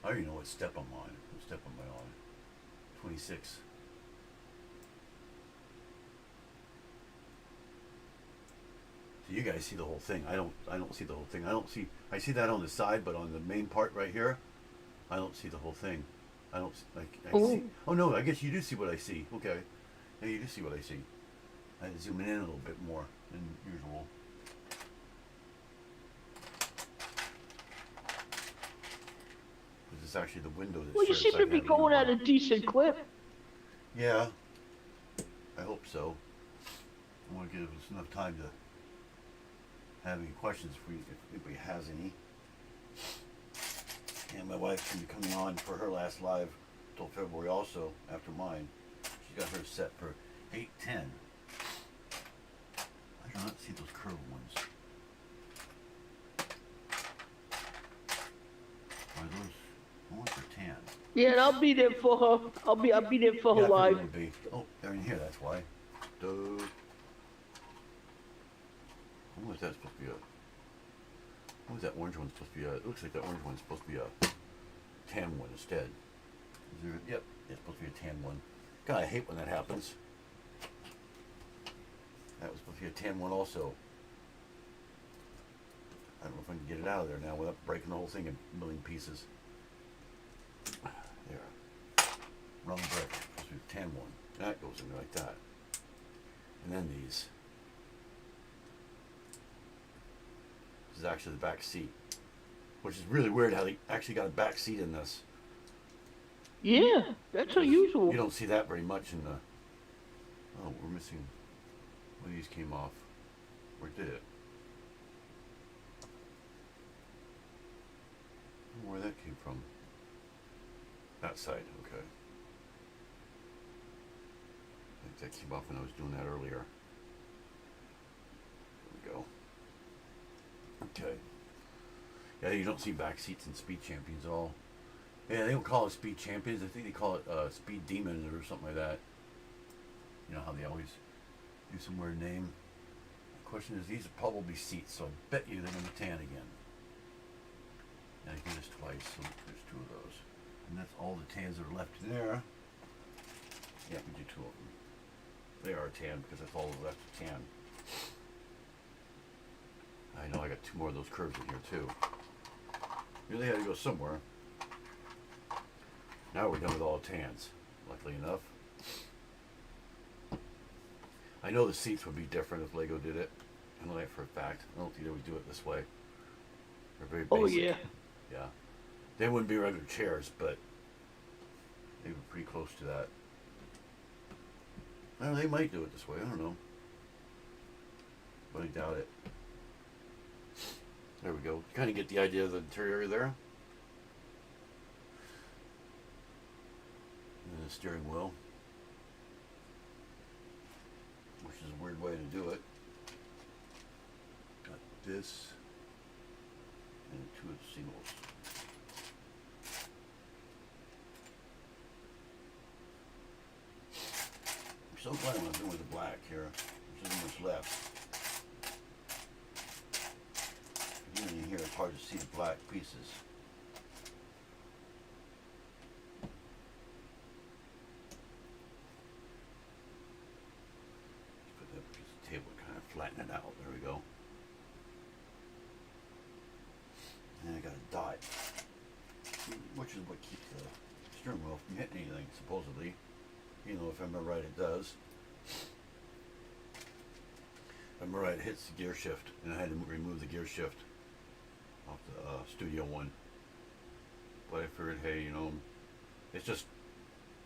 I already know what step I'm on. What step am I on? 26. So you guys see the whole thing. I don't see the whole thing. I see that on the side, but on the main part right here, I don't see the whole thing. I don't I see. Oh no, I guess you do see what I see. Okay. Yeah, you do see what I see. I had to zoom in a little bit more than usual. This is actually the window that Well, you serves. seem to be going at a decent clip. Yeah, I hope so. I want to give us enough time to have any questions if anybody has any. And my wife's going to be coming on for her last live till February also, after mine. She got her set for 8:10. I do not see those curved ones. Are those ones are tan? Yeah, and I'll be there for her. I'll be there for her Yeah, I figured live. it would be. Oh, they're in here, that's why. Duh. What was that supposed to be a... What was that orange one supposed to be a... It looks like that orange one's supposed to be a tan one instead. Is there... Yep, it's supposed to be a tan one. God, I hate when that happens. That was supposed to be a tan one also. I don't know if I can get it out of there now without breaking the whole thing in a million pieces. There. Wrong brick. Supposed to be a tan one. That goes in there like that. And then these. This is actually the back seat. Which is really weird how they actually got a back seat in this. Yeah, that's unusual. You don't see that very much in the... Oh, we're missing... One of these came off. Where did it? I don't know where that came from. That side, okay. I think that came off when I was doing that earlier. There we go. Okay. Yeah, you don't see back seats in Speed Champions at all. Yeah, they don't call it Speed Champions. I think they call it Speed Demons or something like that. You know how they always do some weird name. The question is, these are probably seats, so I bet you they're going to tan again. And I do this twice, so there's two of those. And that's all the tans that are left there. Yeah, we do two of them. They are tan because that's all left to tan. I know I got two more of those curves in here too. Really had to go somewhere. Now we're done with all the tans, luckily enough. I know the seats would be different if Lego did it. I know that for a fact. I don't think they would do it this way. They're very basic. Oh yeah. Yeah. They wouldn't be regular chairs, but they were pretty close to that. Well, they might do it this way, I don't know. But I doubt it. There we go. You kind of get the idea of the interior there. And the steering wheel. Which is a weird way to do it. Got this. And two of the singles. I'm so glad I'm doing with the black here. There's not much left. Even in here, it's hard to see the black pieces. Let's put that piece of table and kind of flatten it out. There we go. And I got a dot, which is what keeps the steering wheel from hitting anything, supposedly. You know, if I remember right, it does. If I remember right, it hits the gear shift, and I had to remove the gear shift off the Studio one. But I figured, hey, you know, it's just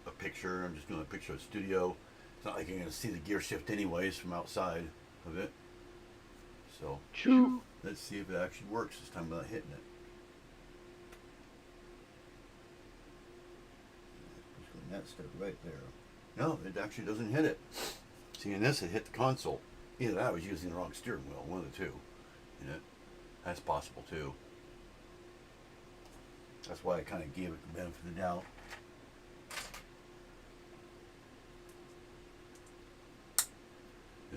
a picture. I'm just doing a picture of Studio. It's not like you're going to see the gear shift anyways from outside of it. So, True. let's see if it actually works this time without hitting it. Just that step right there. No, it actually doesn't hit it. See, in this, it hit the console. Either that, I was using the wrong steering wheel, one of the two. You know, that's possible too. That's why I kind of gave it the benefit of the doubt.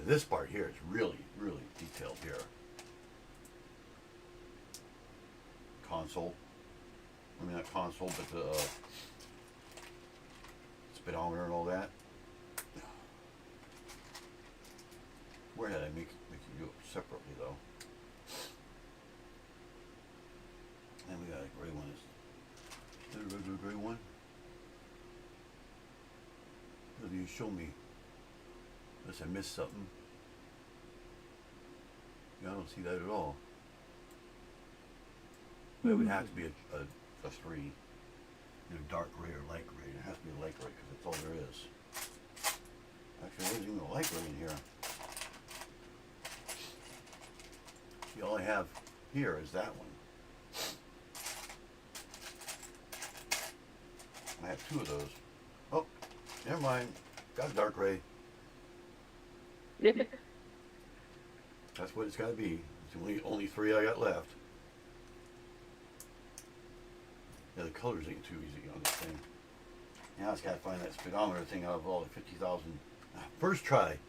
This part here is really, really detailed here. Console. I mean, not console, but the speedometer and all that. Where did I make you do it separately though? And we got a gray one. Is that a regular gray one? Maybe you show me. Unless I missed something. Yeah, I don't see that at all. But it would have to be a 3. You know, dark gray or light gray. It has to be a light gray because that's all there is. Actually, there isn't even a light gray in here. See, all I have here is that one. I have 2 of those. Oh, never mind. Got a dark gray. Yeah. That's what it's got to be. It's only 3 I got left. Yeah, the colors ain't too easy on this thing. Now I just got to find that speedometer thing out of all the 50,000. First try.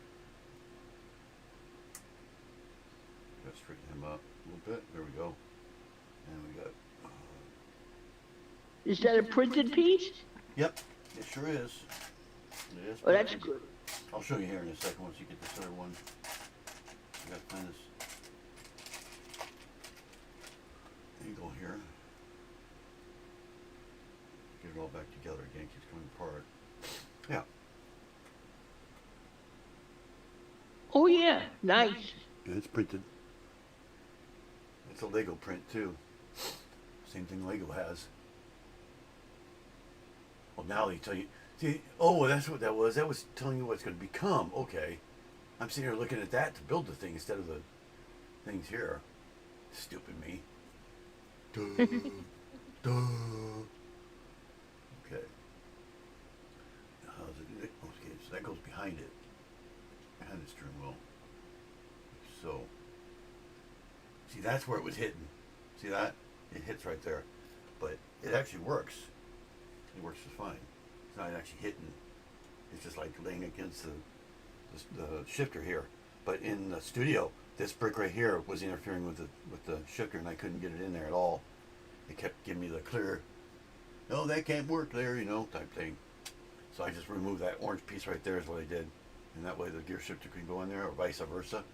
Got to straighten him up a little bit. There we go. And we got... Is that a printed piece? Yep, it sure is. It is Oh, that's printed. good. I'll show you here in a second once you get this other one. I gotta find this angle here. Get it all back together again, keeps coming apart. Yeah. Oh yeah, nice. It's printed. It's a Lego print too. Same thing Lego has. Well, now they tell you. See, oh, that's what that was. That was telling you what it's going to become. Okay. I'm sitting here looking at that to build the thing instead of the things here. Stupid me. Duh. Duh. Okay. How's it? Okay, so that goes behind it. Behind the steering wheel. So. See, that's where it was hitting. See that? It hits right there. But it actually works. It works just fine. It's not actually hitting. It's just like laying against the shifter here. But in the studio, this brick right here was interfering with the shifter, and I couldn't get it in there at all. It kept giving me the clear, no, that can't work there, you know, type thing. So I just removed that orange piece right there is what I did. And that way the gear shifter can go in there, or vice versa.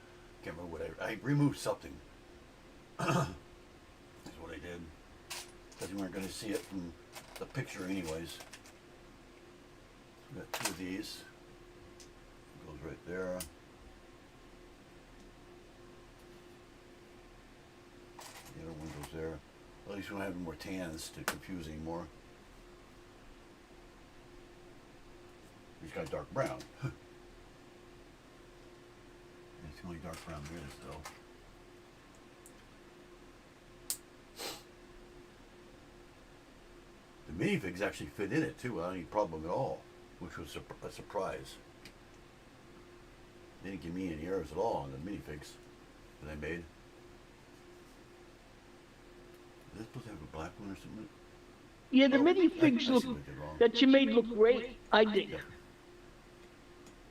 Can't remember what I removed something. That's what I did. Because you weren't going to see it from the picture anyways. So we got two of these. It goes right there. The other one goes there. At least we don't have any more tans to confuse anymore. He's got dark brown. It's the only dark brown there is though. The minifigs actually fit in it too without any problem at all, which was a surprise. They didn't give me any errors at all on the minifigs that I made. Is this supposed to have a black one or something? Yeah, the Oh, minifigs I see look what I did wrong. that you made look great. I think. Yeah.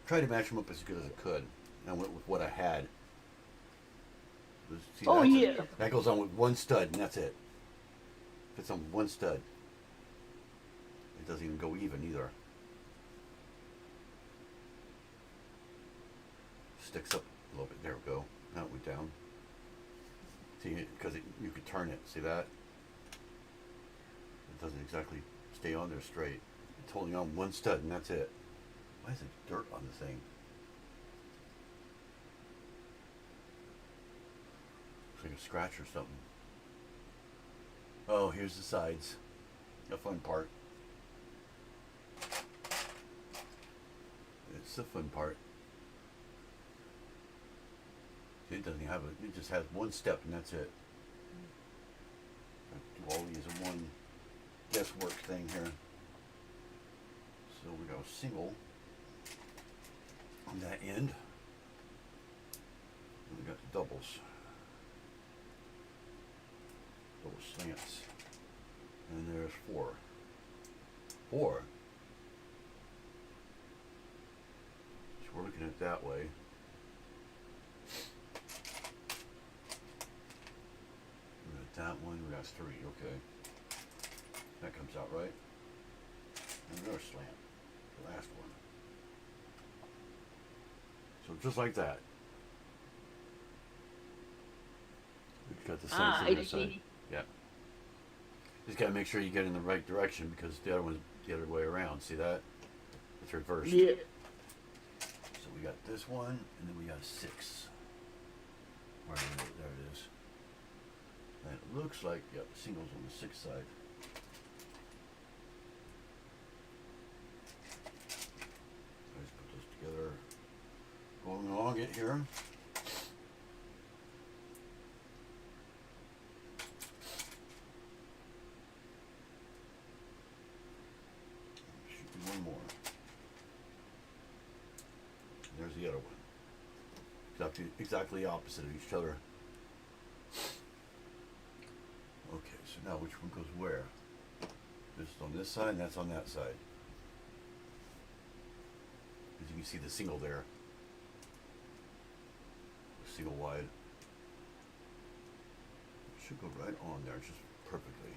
Tried to match them up as good as I could. And I went with what I had. See, Oh, yeah. That goes on with one stud, and that's it. Fits on one stud. It doesn't even go even either. Sticks up a little bit. There we go. Now it went down. See, because you could turn it. See that? It doesn't exactly stay on there straight. It's holding on one stud, and that's it. Why is there dirt on the thing? Looks like a scratch or something. Oh, here's the sides. The fun part. It's the fun part. See, it doesn't have a, it just has one step and that's it. Do all these in one guesswork thing here. So we got a single on that end. And we got the doubles. Double slants. And there's four. Four. So we're looking at it that way. We got that one, we got three, okay. That comes out right. And another slant. The last one. So just like that. We've got the slants on I the side. see. Yeah. Just gotta make sure you get in the right direction because the other one's the other way around. See that? It's reversed. Yeah. So we got this one, and then we got a 6. Right there it is. And it looks like, yep, the single's on the 6 side. Let's put those together. Going along it here. Should be one more. There's the other one. Exactly opposite of each other. Okay, so now which one goes where? This is on this side and that's on that side. As you can see the single there. Single wide. It should go right on there just perfectly.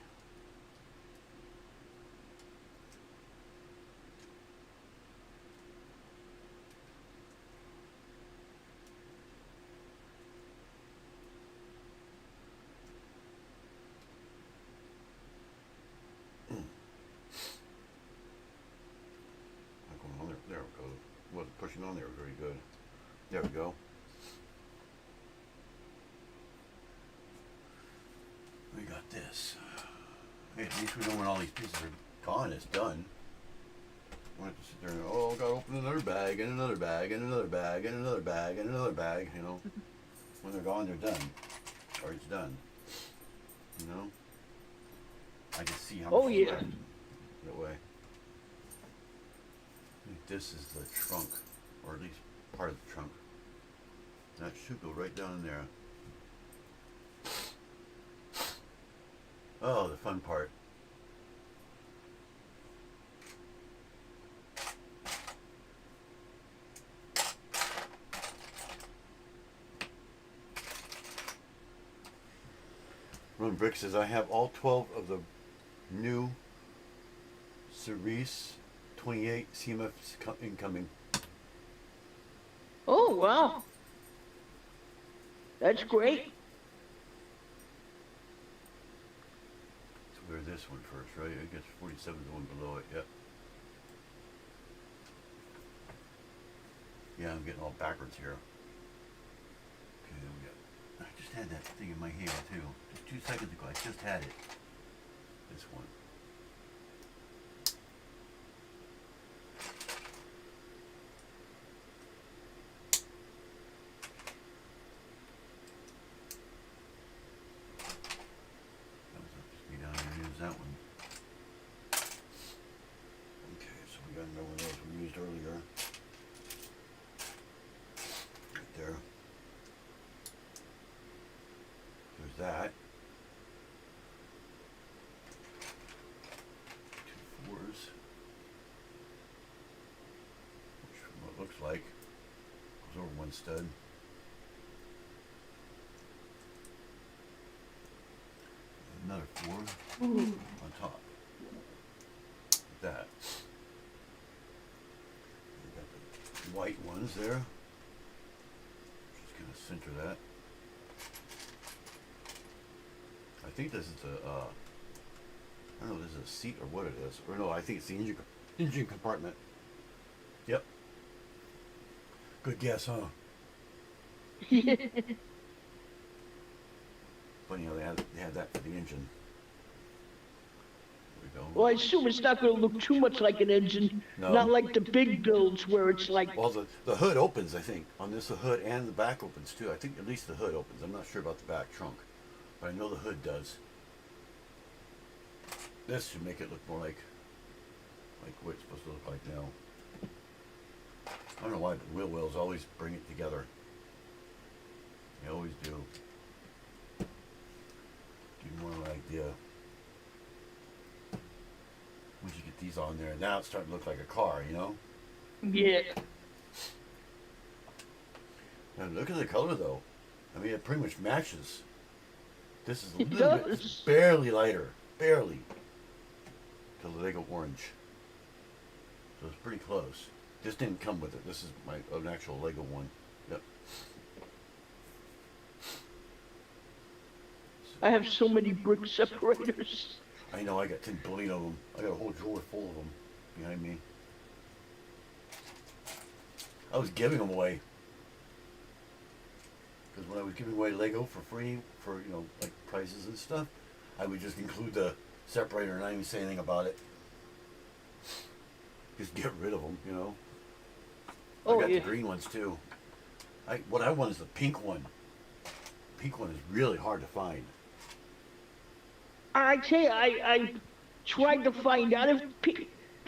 There it goes. Wasn't pushing on there very good. There we go. We got this. Hey, at least we know when all these pieces are gone, it's done. We don't have to sit there and, oh, gotta open another bag, and another bag, and another bag, and another bag, and another bag, you know. When they're gone, they're done. Or it's done. You know? I can see how much Oh, is yeah. left that way. I think this is the trunk, or at least part of the trunk. That should go right down in there. Oh, the fun part. Ron Brick says, I have all 12 of the new Cerise 28 CMFs incoming. Oh, wow. That's great. Let's wear this one first, right? I guess 47 is the one below it, yep. Yeah, I'm getting all backwards here. Okay, then we got. I just had that thing in my hand too. Just 2 seconds ago, I just had it. This one. That was up to speed down here and use that one. Okay, so we got another one of those we used earlier. Right there. There's that. 2 4s. Which from what it looks like goes over 1 stud. Another 4 on top. Like that. We got the white ones there. Just gonna center that. I think this is a, I don't know if this is a seat or what it is. Or no, I think it's the engine compartment. Yep. Good guess, huh? Funny how they had that for the engine. There we go. Well, I assume it's not going to look too much like an engine. No. Not like the big builds where it's like. Well, the hood opens, I think. On this, the hood and the back opens too. I think at least the hood opens. I'm not sure about the back trunk. But I know the hood does. This should make it look more like what it's supposed to look like now. I don't know why, but wheel wells always bring it together. They always do. Give you more of an idea. Once you get these on there, now it's starting to look like a car, you know? Yeah. And look at the color though. I mean, it pretty much matches. This is a It little bit, does. it's barely lighter, barely, to the Lego orange. So it's pretty close. This didn't come with it. This is an actual Lego one. Yep. I have so many brick separators. I know. I got 10 billion of them. I got a whole drawer full of them behind me. I was giving them away. Because when I was giving away Lego for free, for, you know, like prices and stuff, I would just include the separator and not even say anything about it. Just get rid of them, you know. Oh, I got yeah. the green ones too. What I want is the pink one. Pink one is really hard to find. I tell you, I tried to find out if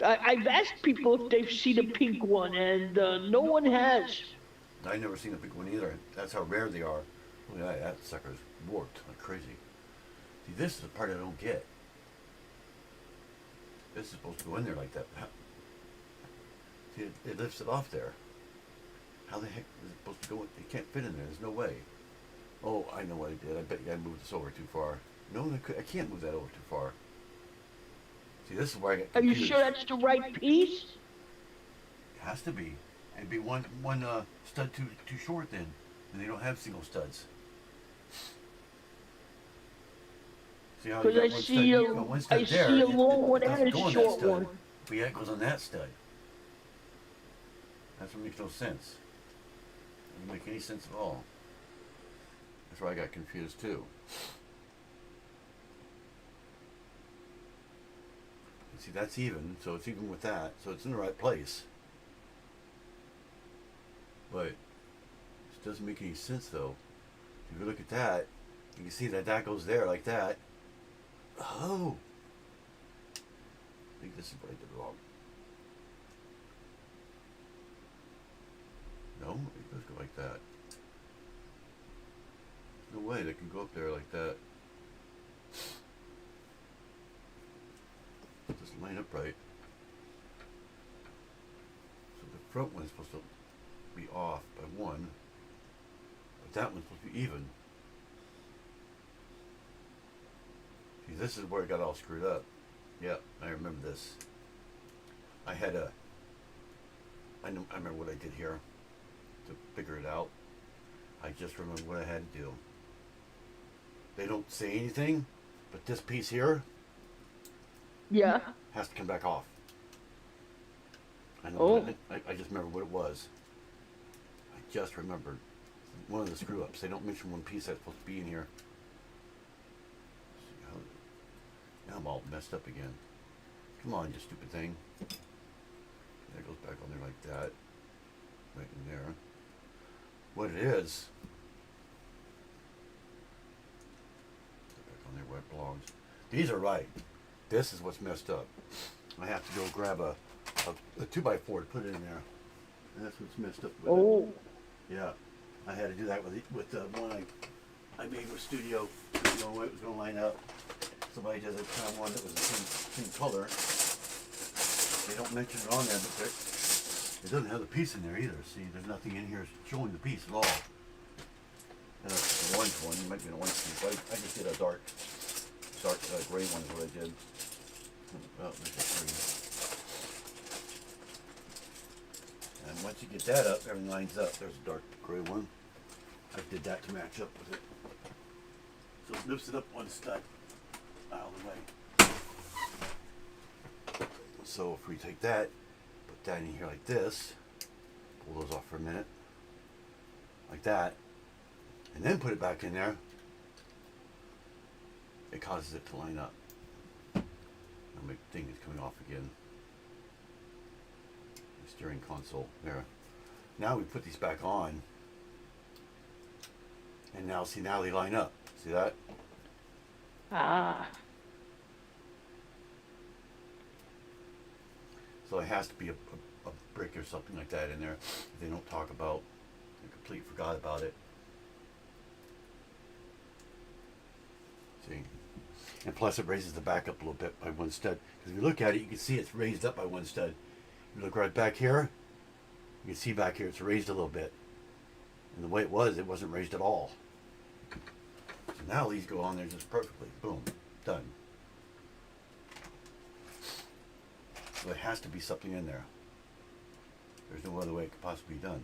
I've asked people if they've seen a pink one, and no one has. I've never seen a pink one either. That's how rare they are. Look at that, that sucker's warped like crazy. See, this is the part I don't get. This is supposed to go in there like that. See, it lifts it off there. How the heck is it supposed to go? It can't fit in there. There's no way. Oh, I know what I did. I bet you I moved this over too far. No, I can't move that over too far. See, this is where I get Are you confused. sure that's the right piece? It has to be. It'd be one stud too short then, and they don't have single studs. See how you Because got I see one I stud there. see a long one doesn't and go a on that short stud, one. but yeah, it goes on that stud. That's what makes no sense. It doesn't make any sense at all. That's where I got confused too. See, that's even, so it's even with that, so it's in the right place. But it doesn't make any sense though. If you look at that, you can see that that goes there like that. Oh! I think this is what I did wrong. No, it does go like that. No way that can go up there like that. It doesn't line up right. So the front one's supposed to be off by 1, but that one's supposed to be even. See, this is where it got all screwed up. Yep, I remember this. I remember what I did here to figure it out. I just remember what I had to do. They don't say anything, but this piece here Yeah. has to come back off. I know. Oh. I just remember what it was. I just remembered one of the screw ups. They don't mention one piece that's supposed to be in here. Now I'm all messed up again. Come on, you stupid thing. That goes back on there like that. Right in there. What it is. Put it back on there where it belongs. These are right. This is what's messed up. I have to go grab a 2x4 to put it in there. And that's what's messed up with Oh. it. Yeah. I had to do that with the one I made with Studio. I didn't know it was going to line up. Somebody did found one that was the same color. They don't mention it on there, but it doesn't have the piece in there either. See, there's nothing in here showing the piece at all. And it's an orange one. It might be an orange piece. I just did a dark gray one is what I did. Oh, there's a green. And once you get that up, everything lines up. There's a dark gray one. I did that to match up with it. So it lifts it up one stud out of the way. So if we take that, put that in here like this, pull those off for a minute, like that, and then put it back in there, it causes it to line up. My thing is coming off again. The steering console there. Now we put these back on, and now see, now they line up. See that? Ah. So it has to be a brick or something like that in there. They don't talk about. I completely forgot about it. See? And plus it raises the back up a little bit by one stud. Because if you look at it, you can see it's raised up by one stud. If you look right back here, you can see back here it's raised a little bit. And the way it wasn't raised at all. So now these go on there just perfectly. Boom. Done. So there has to be something in there. There's no other way it could possibly be done.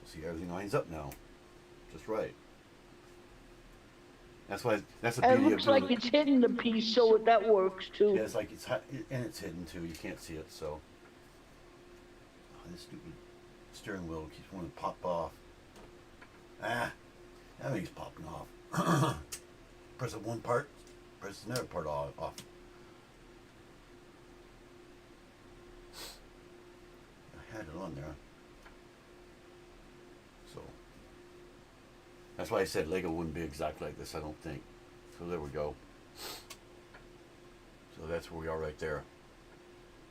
So see, everything lines up now. Just right. That's why, that's the And beauty it of looks doing like it. it's hidden the piece, so that works too. Yeah, it's like and it's hidden too. You can't see it, so. Oh, this stupid steering wheel keeps wanting to pop off. Ah, that thing's popping off. Press it one part, press another part off. I had it on there. So. That's why I said Lego wouldn't be exactly like this, I don't think. So there we go. So that's where we are right there.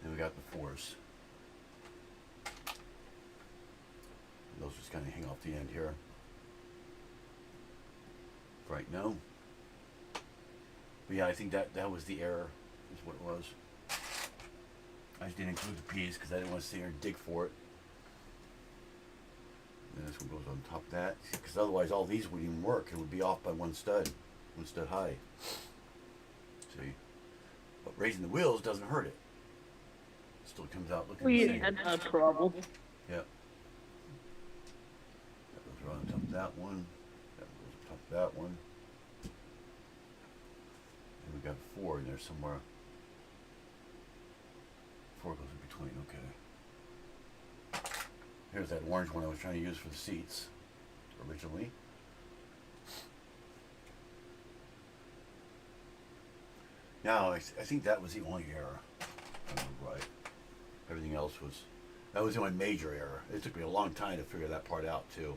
Then we got the fours. And those just kind of hang off the end here. Right now. But yeah, I think that was the error, is what it was. I just didn't include the piece because I didn't want to sit here and dig for it. And this one goes on top of that, because otherwise all these wouldn't even work. It would be off by one stud high. See? But raising the wheels doesn't hurt it. It still comes out looking the same. Yeah, that's not a problem. Yep. That goes right on top of that one. That goes on top of that one. And we got 4 in there somewhere. 4 goes in between, okay. Here's that orange one I was trying to use for the seats originally. Now, I think that was the only error. I remember right. Everything else was, that was the only major error. It took me a long time to figure that part out too.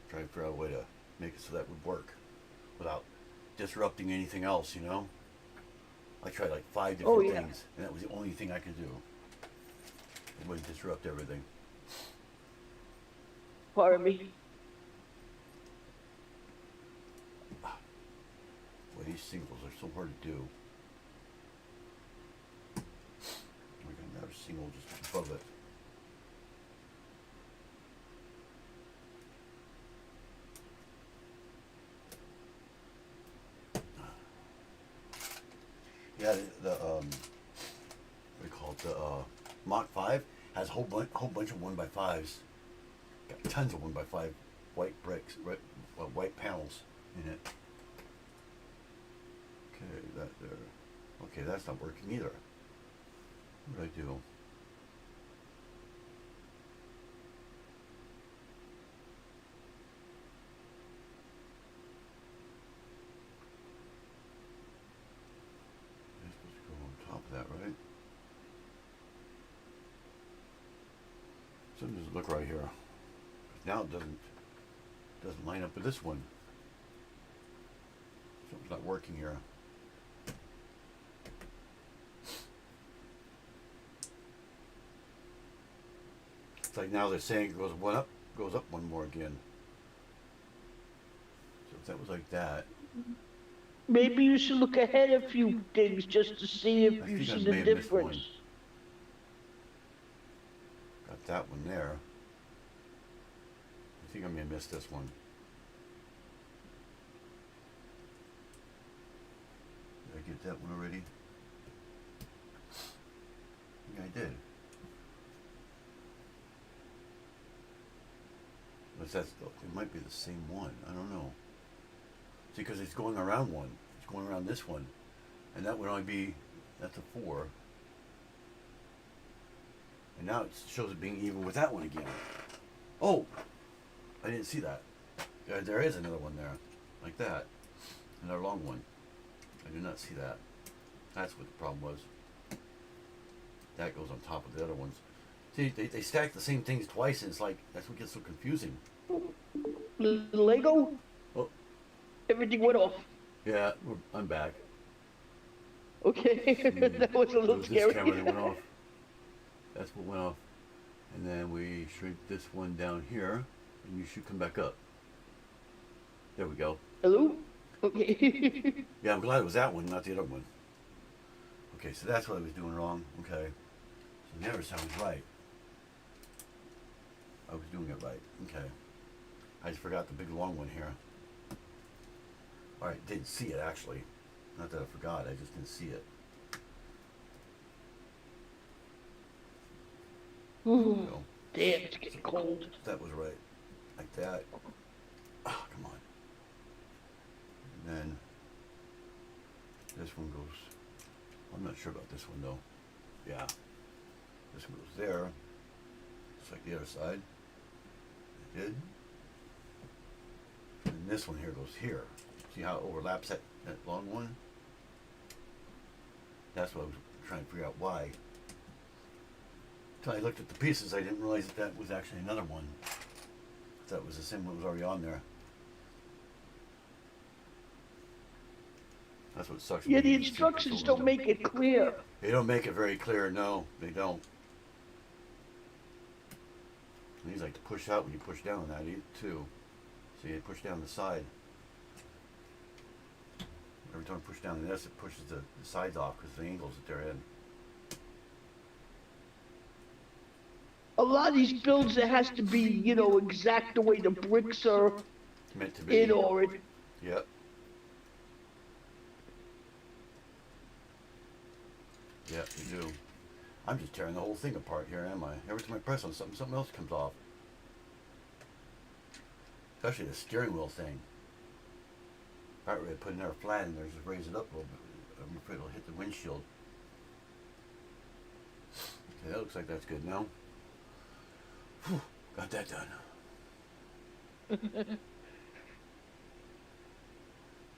Trying to figure out a way to make it so that would work without disrupting anything else, you know? I tried like 5 different things, and that was the only thing I could do. It wouldn't disrupt everything. Pardon me. Boy, these singles are so hard to do. We got another single just above it. Yeah, the what do you call it? The Mach 5 has a whole bunch of 1x5s. Got tons of 1x5 white bricks, white panels in it. Okay, that there. Okay, that's not working either. What do I do? I'm supposed to go on top of that, right? Something doesn't look right here. Now it doesn't line up with this one. Something's not working here. It's like now they're saying it goes one up, goes up one more again. So if that was like that, Maybe you should look ahead a few things just to see I if you think I see may the have missed difference. one. Got that one there. I think I may have missed this one. Did I get that one already? Yeah, I did. But that's, it might be the same one. I don't know. See, because it's going around one. It's going around this one. And that would only be, that's a 4. And now it shows it being even with that one again. Oh! I didn't see that. There is another one there. Like that. Another long one. I did not see that. That's what the problem was. That goes on top of the other ones. See, they stack the same things twice, and it's like, that's what gets so confusing. Lego? Oh. Everything went off. Yeah, I'm back. Okay, that was a It little was scary. this camera that went off. That's what went off. And then we shrink this one down here, and you should come back up. There we go. Hello? Okay. Yeah, I'm glad it was that one, not the other one. Okay, so that's what I was doing wrong. Okay. So the other side was right. I was doing it right. Okay. I just forgot the big long one here. Alright, didn't see it actually. Not that I forgot, I just didn't see it. Ooh, So, damn, it's getting cold. that was right. Like that. Oh, come on. And then this one goes, I'm not sure about this one though. Yeah. This one goes there. Just like the other side. It did. And this one here goes here. See how it overlaps that long one? That's what I was trying to figure out why. Until I looked at the pieces, I didn't realize that that was actually another one. That was the same one that was already on there. That's what sucks. Yeah, when the you see instructions control don't window. make it clear. They don't make it very clear. No, they don't. And these like to push out when you push down on that too. So you push down the side. Every time I push down this, it pushes the sides off because of the angles that they're in. A lot of these builds, it has to be, you know, exact the way the bricks are Meant to be. in, or it. Yep. Yep, you do. I'm just tearing the whole thing apart here, am I? Every time I press on something, something else comes off. Especially the steering wheel thing. If I were to put it there flat and just raise it up a little bit, I'm afraid it'll hit the windshield. Okay, that looks like that's good now. Whew, got that done.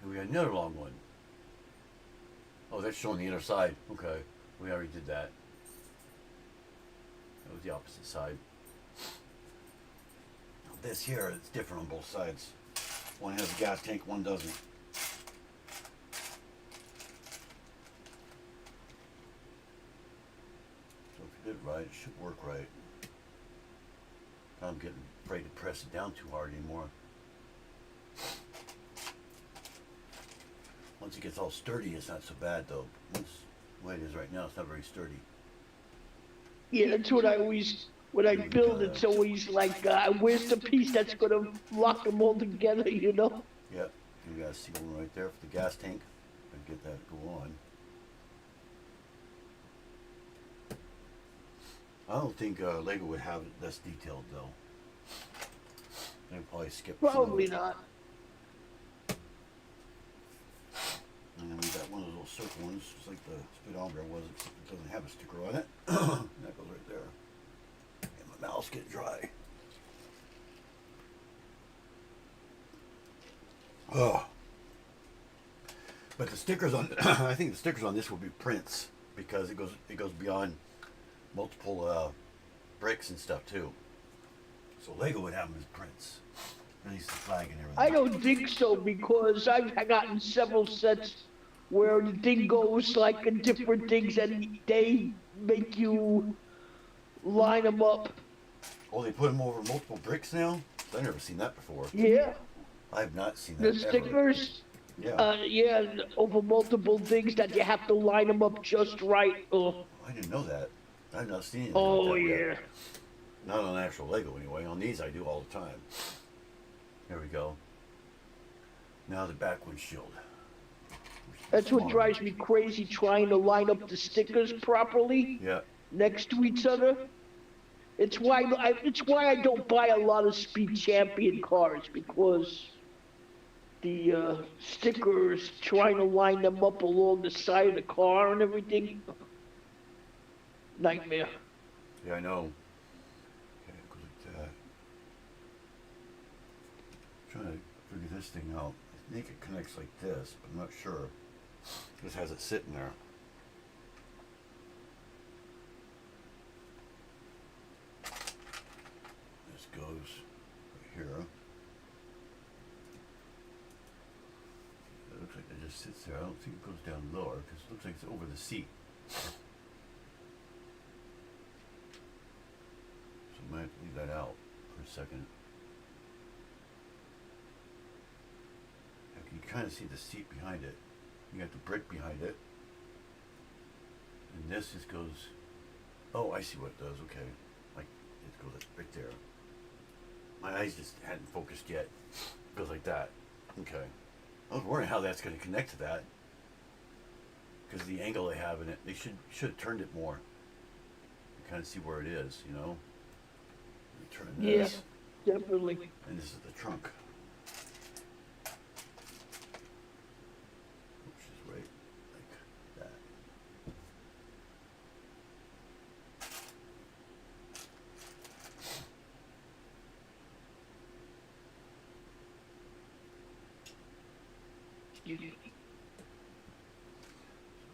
And we got another long one. Oh, that's showing the inner side. Okay, we already did that. That was the opposite side. This here, it's different on both sides. One has a gas tank, one doesn't. So if you did it right, it should work right. I'm getting afraid to press it down too hard anymore. Once it gets all sturdy, it's not so bad though. Once the way it is right now, it's not very sturdy. Yeah, that's what I always, when I build, it's always like, where's the piece that's gonna lock them all together, you know? Yep, you got a seal right there for the gas tank. And get that to go on. I don't think Lego would have it this detailed though. They'd probably skip some of Probably it. not. And then we got one of those little circle ones, just like the speedometer was, except it doesn't have a sticker on it. That goes right there. And my mouse get dry. Oh. But the stickers on, I think the stickers on this will be prints because it goes beyond multiple bricks and stuff too. So Lego would have them as prints. At least the flag and everything. I don't think so, because I've gotten several sets where the thing goes like in different things and they make you line them up. Oh, they put them over multiple bricks now? I've never seen that before. Yeah, I have not seen the that ever. stickers, Yeah. yeah, over multiple things that you have to line them up just right. Oh, I didn't know that. I've not seen anything oh like that yeah. yet. Not on actual Lego anyway. On these I do all the time. There we go. Now the back windshield. That's what drives me crazy, trying to line up the stickers properly Yeah. next to each other. It's why I don't buy a lot of Speed Champion cars, because the stickers, trying to line them up along the side of the car and everything, nightmare. Yeah, I know. Okay, it goes like that. Trying to figure this thing out. I think it connects like this, but I'm not sure. Just has it sitting there. This goes right here. It looks like it just sits there. I don't think it goes down lower because it looks like it's over the seat. So I might have to leave that out for a second. You can kind of see the seat behind it. You got the brick behind it. And this just goes, oh, I see what it does, okay. Like, it goes right there. My eyes just hadn't focused yet. It goes like that. Okay. I was wondering how that's going to connect to that. Because the angle they have in it, they should have turned it more. You kind of see where it is, you know. You turn this. Yeah, definitely. And this is the trunk. Which is right like that. You,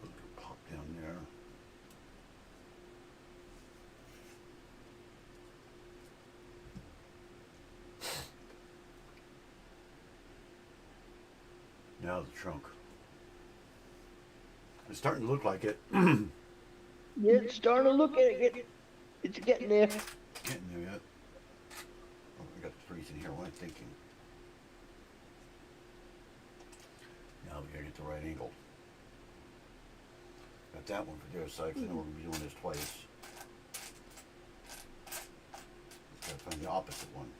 So it can pop down there. Now the trunk. It's starting to look like it. yeah, it's starting to look at it. It's getting there. Getting there yet. Oh, I got the freeze in here. What am I thinking? Now we gotta get the right angle. Got that one for the other side, 'cause I know we're gonna be doing this twice. Just gotta find the opposite one.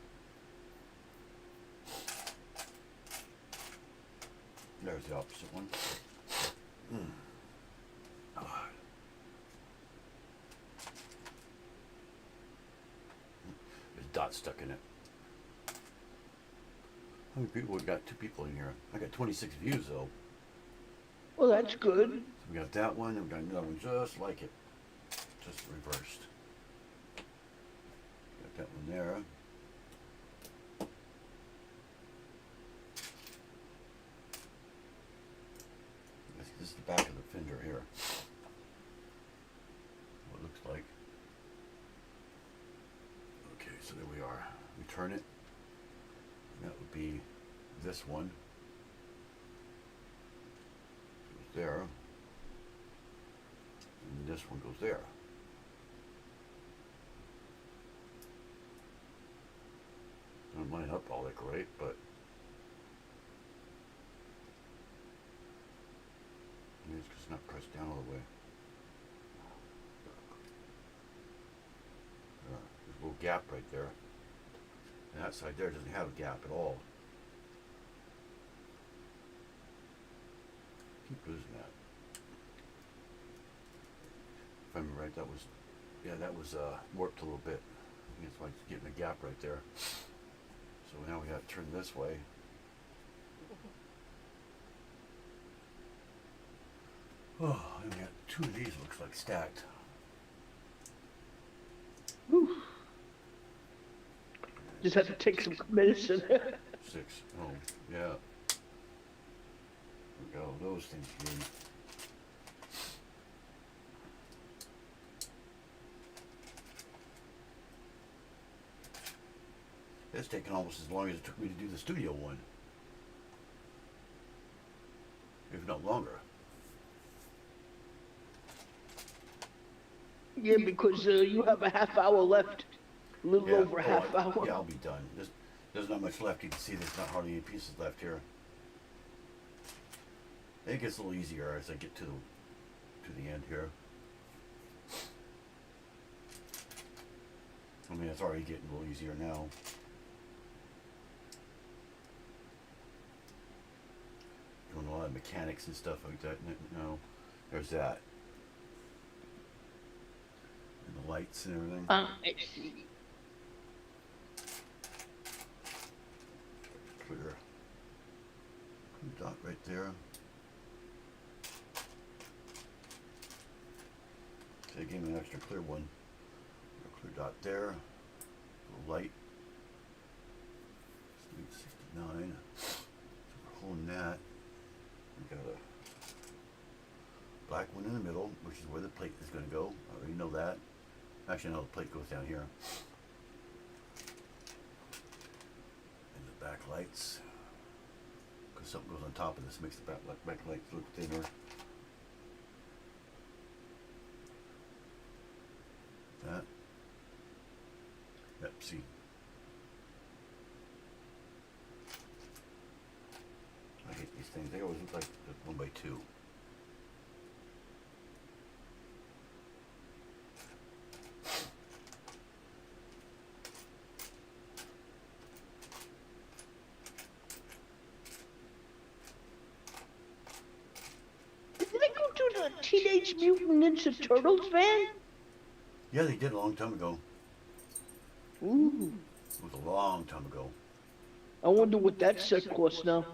There's the opposite one. Ah. There's dots stuck in it. How many people? We got 2 people in here. I got 26 views though. Well, that's good. So we got that one, and we got another one just like it, just reversed. Got that one So there we are. We turn it. And that would be this one. Goes there. And this one goes there. Don't line up all that great, but maybe it's 'cause it's not pressed down all the way. There's a little gap right there. And that side there doesn't have a gap at all. Keep losing that. If I remember right, that was warped a little bit. I think it's like getting a gap right there. So now we have to turn this way. Oh, and we got two of these, looks like stacked. Whew. Just had to take some medicine. 6. Oh, yeah. There we go. Those things again. It's taken almost as long as it took me to do the studio one. If not longer. Yeah, because you have a half hour left. A little over a half hour. Yeah, I'll be done. There's not much left. You can see there's not hardly any pieces left here. It gets a little easier as I get to the end here. I mean, it's already getting a little easier now. Doing a lot of mechanics and stuff like that. No, there's that. And the lights and everything. I see. Clear. Dot right there. So they gave me an extra clear one. A clear dot there. A little light. 69. So we're holding that. We got a black one in the middle, which is where the plate is going to go. I already know that. Actually, no, the plate goes down here. And the backlights. Because something goes on top of this, makes the backlights look thinner. That. Yep, see. I hate these things. They always look like 1x2. Did they go to the Teenage Mutant Ninja Turtles van? Yeah, they did a long time ago. Ooh. It was a long time ago. I wonder what that set costs now.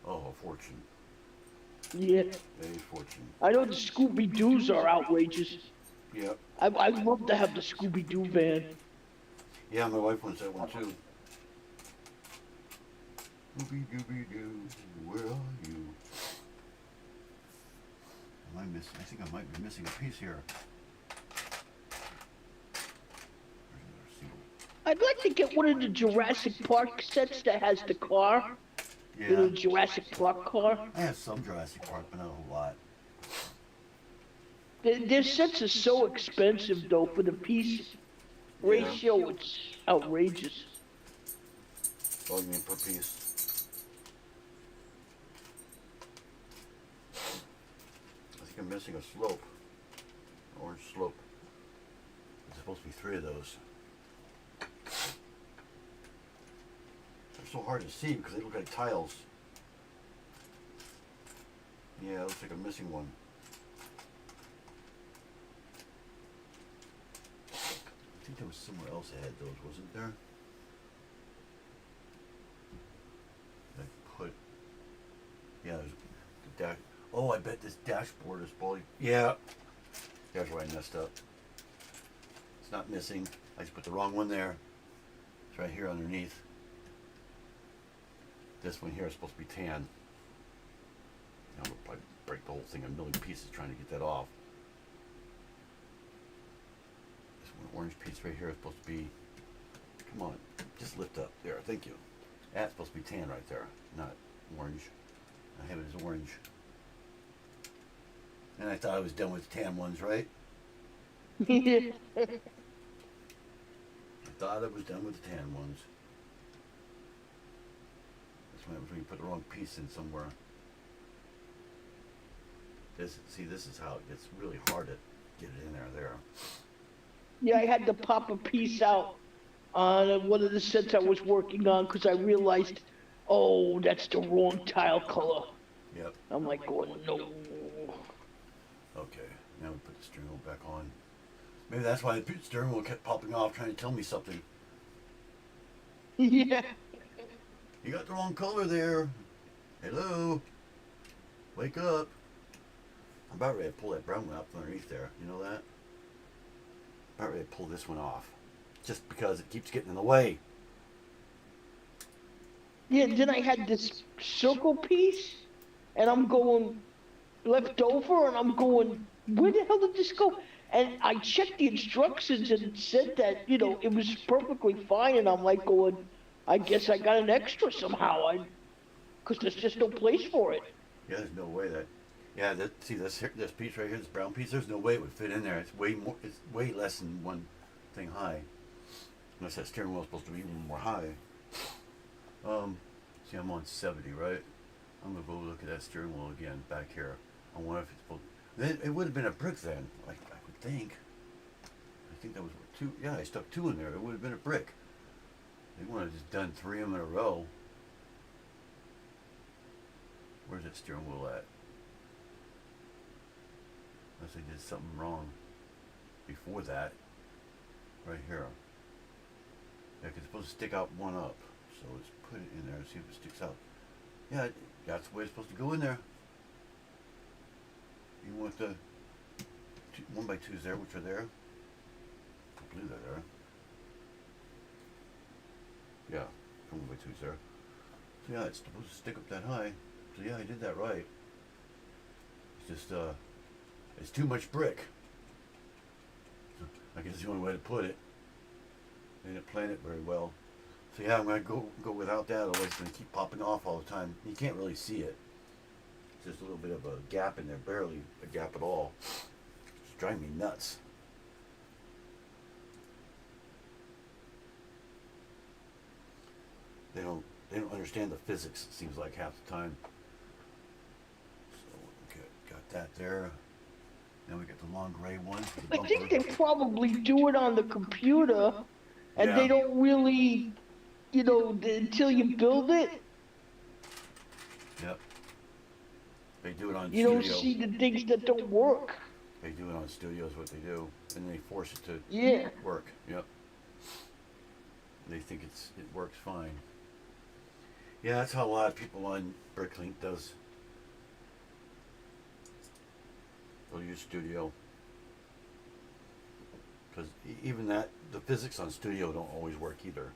Oh, a fortune. Yeah. A fortune. I know the Scooby-Doos are outrageous. Yep. I'd love to have the Scooby-Doo van. Yeah, my wife wants that one too. Scooby-Dooby-Doo, where are you? Am I missing? I think I might be missing a piece here. There's another seal. I'd like to get one of the Jurassic Park sets that has the car. Yeah. The Jurassic Park car. I have some Jurassic Park, but not a whole lot. Their sets are so expensive, though, for the piece ratio. It's outrageous. Oh, you mean per piece? I think I'm missing a slope. Orange slope. There's supposed to be 3 of those. They're so hard to see because they look like tiles. Yeah, it looks like I'm missing one. I think there was somewhere else that had those, wasn't there? I put. Yeah, there's the dash. Oh, I bet this dashboard is probably. Yeah. There's where I messed up. It's not missing. I just put the wrong one there. It's right here underneath. This one here is supposed to be tan. I'm gonna probably break the whole thing in a million pieces trying to get that off. This one orange piece right here is supposed to be Come on, just lift up. There, thank you. That's supposed to be tan right there, not orange. I have it as orange. And I thought I was done with the tan ones, right? I thought I was done with the tan ones. That's what happens when you put the wrong piece in somewhere. This is how it gets really hard to get it in there. Yeah, I had to pop a piece out on one of the sets I was working on because I realized, oh, that's the wrong tile color. Yep. I'm like, going, no. Okay, now we put the steering wheel back on. Maybe that's why the steering wheel kept popping off trying to tell me something. Yeah. You got the wrong color there. Hello. Wake up. I'm about ready to pull that brown one up from underneath there. You know that? About ready to pull this one off. Just because it keeps getting in the way. Yeah, then I had this circle piece, and I'm going left over, and I'm going, where the hell did this go? And I checked the instructions, and it said that, it was perfectly fine, and I'm like going, I guess I got an extra somehow, because there's just no place for it. Yeah, there's no way that. Yeah, see this piece right here, this brown piece. There's no way it would fit in there. It's way more. It's way less than one thing high. Unless that steering wheel is supposed to be even more high. See, I'm on 70, right? I'm gonna go look at that steering wheel again back here. I wonder if it's supposed. Then it would have been a brick then. I would think. I think that was two. Yeah, I stuck two in there. It would have been a brick. They would have just done three of them in a row. Where's that steering wheel at? Unless they did something wrong before that. Right here. Yeah, 'cause it's supposed to stick out one up. So let's put it in there and see if it sticks out. Yeah, that's the way it's supposed to go in there. You want the 1x2s there, which are there. I believe they're there. Yeah, 1x2s there. So yeah, it's supposed to stick up that high. So yeah, I did that right. It's just, it's too much brick. I guess that's the only way to put it. They didn't plan it very well. So yeah, I'm gonna go without that, otherwise it's gonna keep popping off all the time. You can't really see it. It's just a little bit of a gap in there, barely a gap at all. It's driving me nuts. They don't understand the physics, it seems like, half the time. So got that there. Now we got the long gray one for the I bumper. think they probably do it on the computer, and Yeah. they don't really, until you build it, Yep. They do it on you studio. don't see the things that don't work. They do it on studio is what they do, and they force it to Yeah. work. Yep. They think it works fine. Yeah, that's how a lot of people on Bricklink does. They'll use studio. Because even that, the physics on studio don't always work either.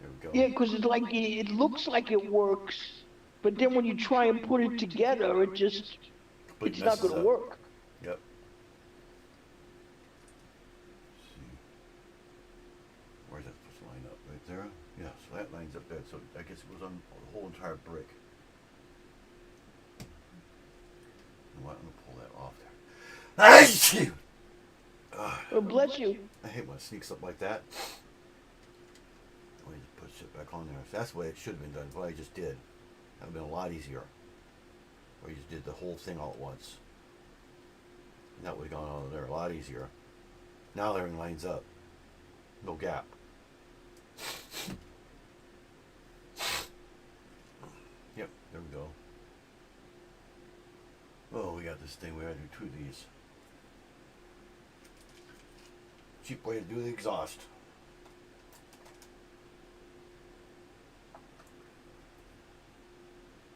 There we go. Yeah, because it's like it looks like it works, but then when you try and put it together, it's not messes going to up. work. Yep. Let's see. Where's that supposed to line up? Right there? Yeah, so that lines up there. So I guess it goes on the whole entire brick. You know what? I'm going to pull that off there. Oh, bless you. I hate when it sneaks up like that. Let me just put shit back on there. So that's the way it should have been done. What I just did. That would have been a lot easier. Or you just did the whole thing all at once. And that would have gone on there a lot easier. Now everything lines up. No gap. Yep, there we go. Oh, we got this thing. We gotta do two of these. Cheap way to do the exhaust.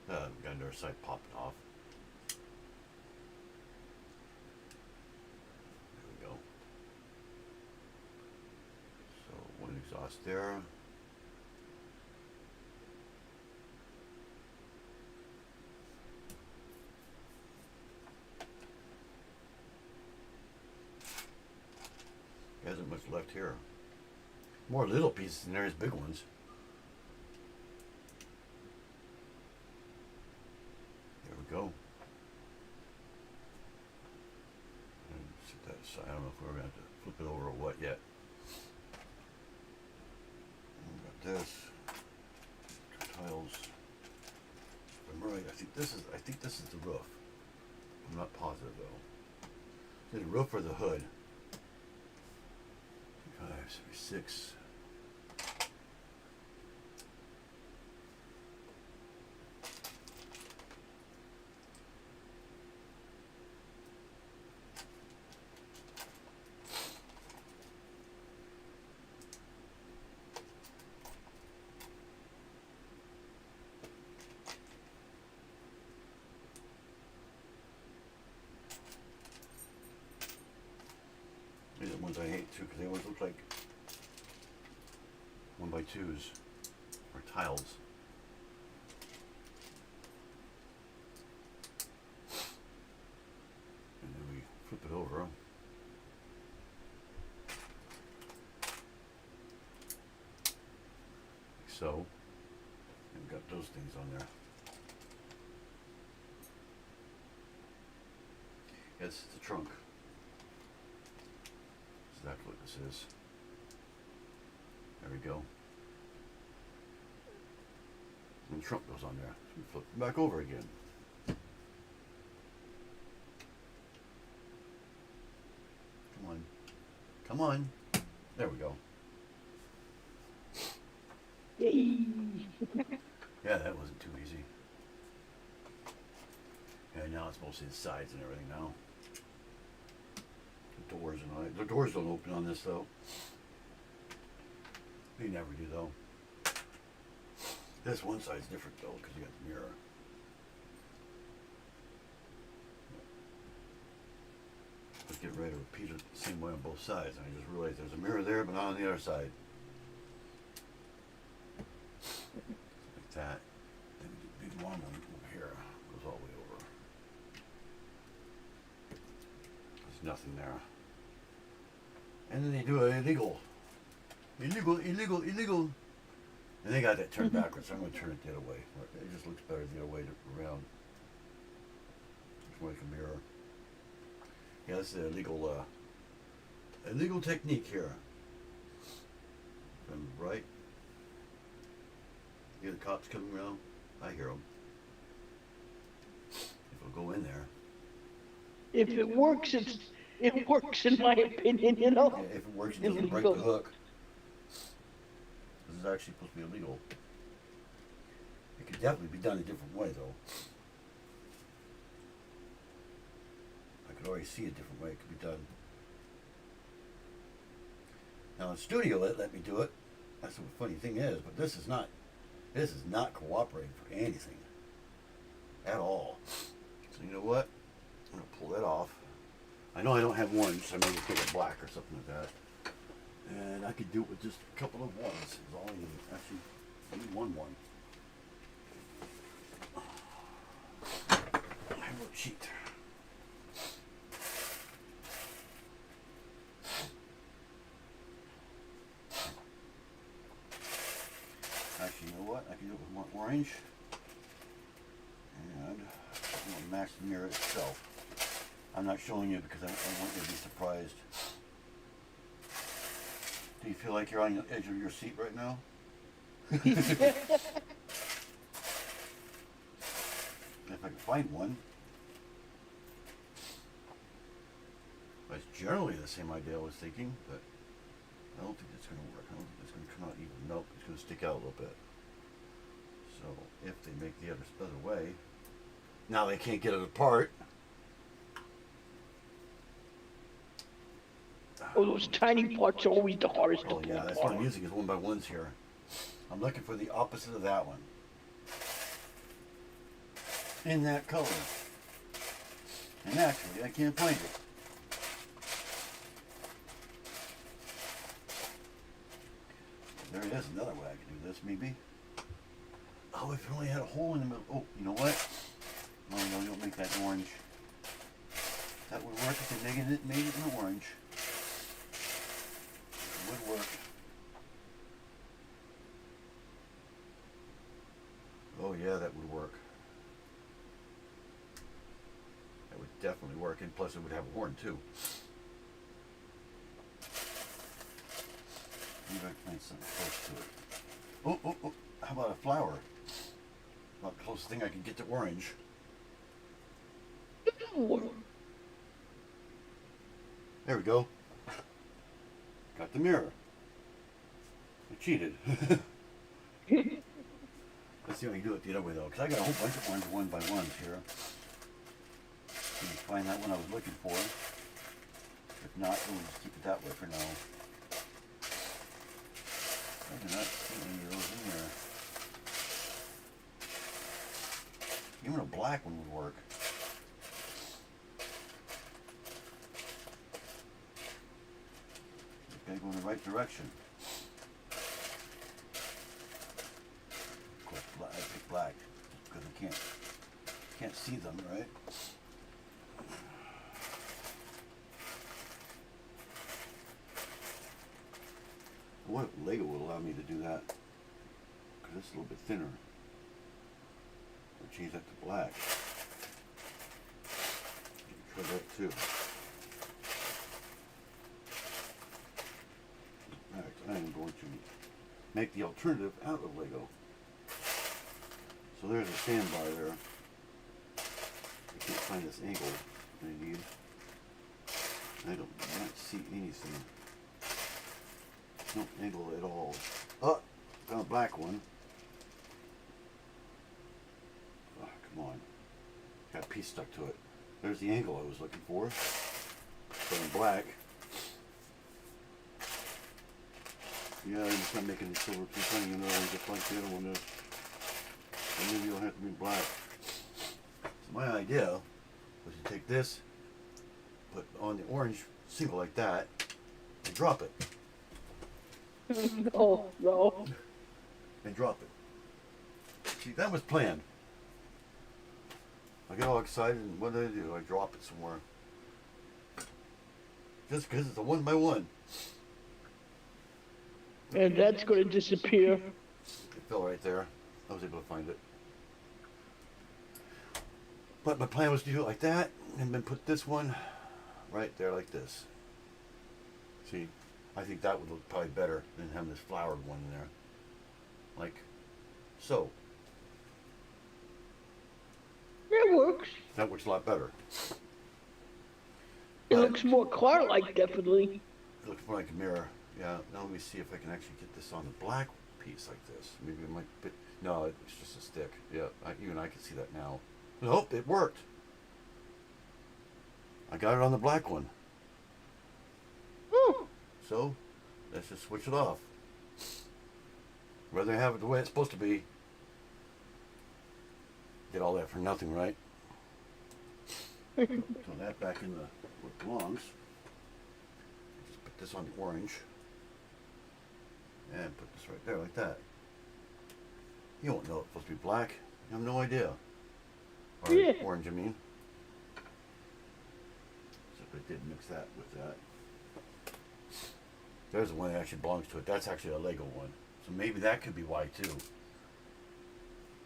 We got another side popping off. There we go. So one exhaust there. There isn't much left here. More little pieces than there is big ones. There we go. And set that aside. I don't know if we're going to have to flip it over or what yet. And we got this. Two tiles. If I'm right, I think this is the roof. I'm not positive though. Is it the roof or the hood? 5, 6. These are the ones I hate too because they always look like 1x2s or tiles. And then we flip it over. Like so. And we've got those things on there. Yes, it's the trunk. That's exactly what this is. There we go. And the trunk goes on there. So we flip it back over again. Come on. Come on. There we go. Yay. Yeah, that wasn't too easy. Yeah, now it's mostly the sides and everything now. The doors and all that. The doors don't open on this though. They never do though. This one side's different though because you got the mirror. Let's get ready to repeat it the same way on both sides. And I just realized there's a mirror there but not on the other side. Like that. Then the big long one over here goes all the way over. There's nothing there. And then they do an illegal. And they got that turned backwards, so I'm going to turn it the other way. It just looks better the other way around. It's like a mirror. Yeah, this is an illegal technique here. If I'm right. You hear the cops coming around? I hear them. If I'll go in there. If it works, it works in my opinion, you know. Yeah, if it works, it doesn't break the hook. This is actually supposed to be illegal. It could definitely be done a different way, though. I could already see a different way it could be done. Now, in studio, it let me do it. That's what the funny thing is, but this is not cooperating for anything at all. So you know what? I'm gonna pull that off. I know I don't have one, so I may just take a black or something like that. And I could do it with just a couple of ones. Is all I need. Actually, I need one. I have a sheet. Actually, you know what? I can do it with more orange. And I'm going to match the mirror itself. I'm not showing you because I want you to be surprised. Do you feel like you're on the edge of your seat right now? If I can find one. But it's generally the same idea I was thinking, but I don't think it's going to work. I don't think it's going to come out even. Nope, it's going to stick out a little bit. So if they make the other way, now they can't get it apart. Oh, those tiny parts are always the hardest to Oh pull yeah, that's apart. what I'm using is 1x1s here. I'm looking for the opposite of that one. In that color. And actually, I can't find it. There it is, another way I could do this, maybe. Oh, if it only had a hole in the middle. Oh, you know what? No, you don't make that orange. That would work if they made it in orange. Yeah, that would work. That would definitely work, and plus it would have a horn too. Maybe I can find something close to it. Oh, oh, oh! How about a flower? About the closest thing I can get to orange. There we go. Got the mirror. I cheated. Let's see if I can do it the other way though, because I got a whole bunch of orange one by ones here. Let me find that one I was looking for. If not, we'll just keep it that way for now. I do not see any of those in there. Even a black one would work. Gotta go in the right direction. Of course, I pick black because I can't see them, right? What if Lego would allow me to do that? Because it's a little bit thinner. Or change that to black. You can try that too. Alright, I am going to make the alternative out of Lego. So there's a sandbar there. I can't find this angle I need. I do not see anything. No angle at all. Oh, found a black one. Oh, come on. Got a piece stuck to it. There's the angle I was looking for. But in black. Yeah, I'm just not making the silver keep putting another one just like the other one is. So maybe you'll have to be black. So my idea was to take this, put on the orange single like that, and drop it. Oh, no. And drop it. See, that was planned. I get all excited, and what did I do? I drop it somewhere. Just because it's a one by one. And that's going to disappear. It fell right there. I was able to find it. But my plan was to do it like that, and then put this one right there like this. See, I think that would look probably better than having this flowered one in there. Like so. It works. That works a lot better. It looks more car-like, definitely. It looks more like a mirror. Yeah, now let me see if I can actually get this on the black piece like this. Maybe it might be, no, it's just a stick. Yeah, even I can see that now. Nope, it worked. I got it on the black one. Oh, So, let's just switch it off. Rather have it the way it's supposed to be. Did all that for nothing, right? Throw that back in the where it belongs. Just put this on the orange. And put this right there like that. You won't know it's supposed to be black. You have no idea. Or Yeah. orange, I mean. Except I did mix that with that. There's the one that actually belongs to it. That's actually a Lego one. So maybe that could be why too.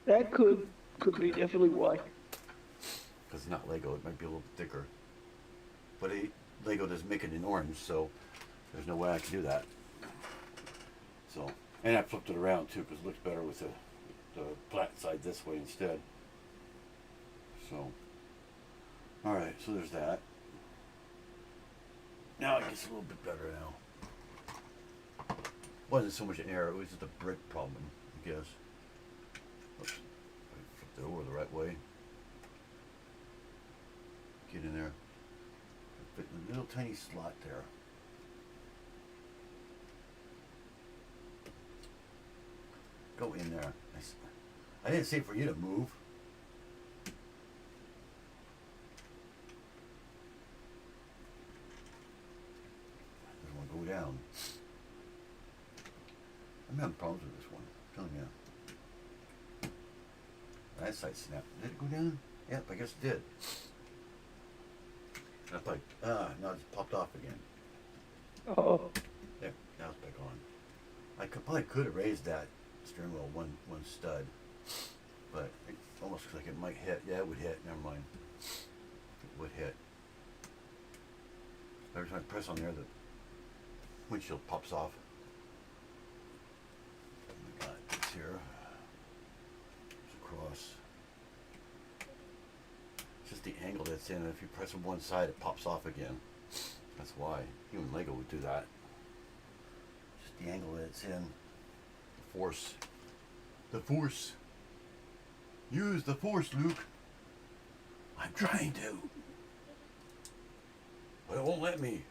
that could be definitely why. Because it's not Lego, it might be a little bit thicker. But Lego doesn't make it in orange, so there's no way I can do that. So, and I flipped it around too, because it looks better with the flat side this way instead. So, alright, so there's that. Now it gets a little bit better now. Wasn't so much an error, it was just a brick problem, I guess. Oops, I flipped it over the right way. Get in there. Fit in a little tiny slot there. Go in there. I didn't say for you to move. Doesn't want to go down. I'm having problems with this one. I'm telling you. That side snapped. Did it go down? Yep, I guess it did. I thought, now it's popped off again. Oh, There, now it's back on. I probably could have raised that steering wheel one stud, but it almost looks like it might hit. Yeah, it would hit. Never mind. It would hit. Every time I press on there, the windshield pops off. We got this here. It's across. It's just the angle that's in, and if you press on one side, it pops off again. That's why. Even Lego would do that. Just the angle that it's in. The force. The force. Use the force, Luke. I'm trying to. But it won't let me.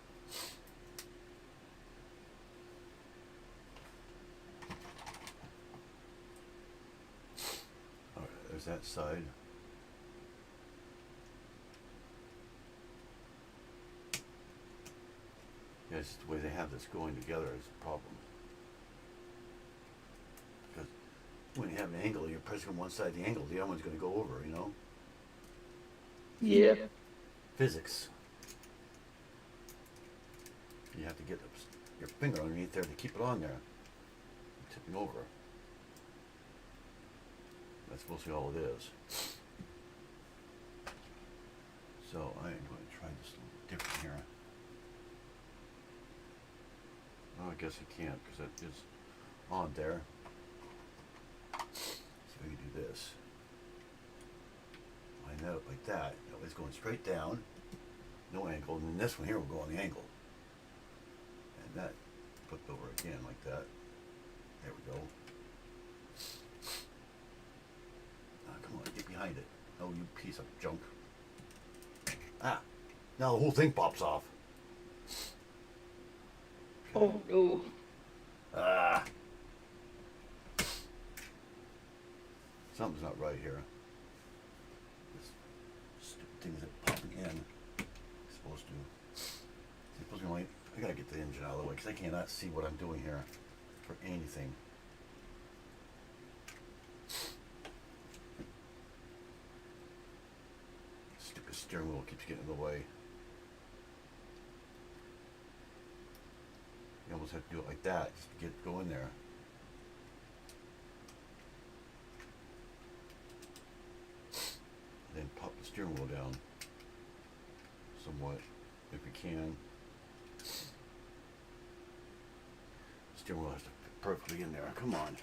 Alright, there's that side. Yeah, it's just the way they have this going together is a problem. Because when you have an angle, you're pressing on one side of the angle, the other one's going to go over, you know? Yeah. Physics. You have to get your finger underneath there to keep it on there. Tipping over. That's mostly all it is. So I am going to try this a little different here. Oh, I guess I can't because that is on there. Let's see if I can do this. Line that up like that. That way it's going straight down. No angle. And then this one here will go on the angle. And that flipped over again like that. There we go. Ah, come on, get behind it. Oh, you piece of junk. Ah, now the whole thing pops off. Oh no. Ah. Something's not right here. This stupid thing is popping in. It's supposed to. It's supposed to be like, I gotta get the engine out of the way because I cannot see what I'm doing here for anything. Stupid steering wheel keeps getting in the way. You almost have to do it like that just to go in there. Then pop the steering wheel down somewhat if you can. The steering wheel has to fit perfectly in there. Come on.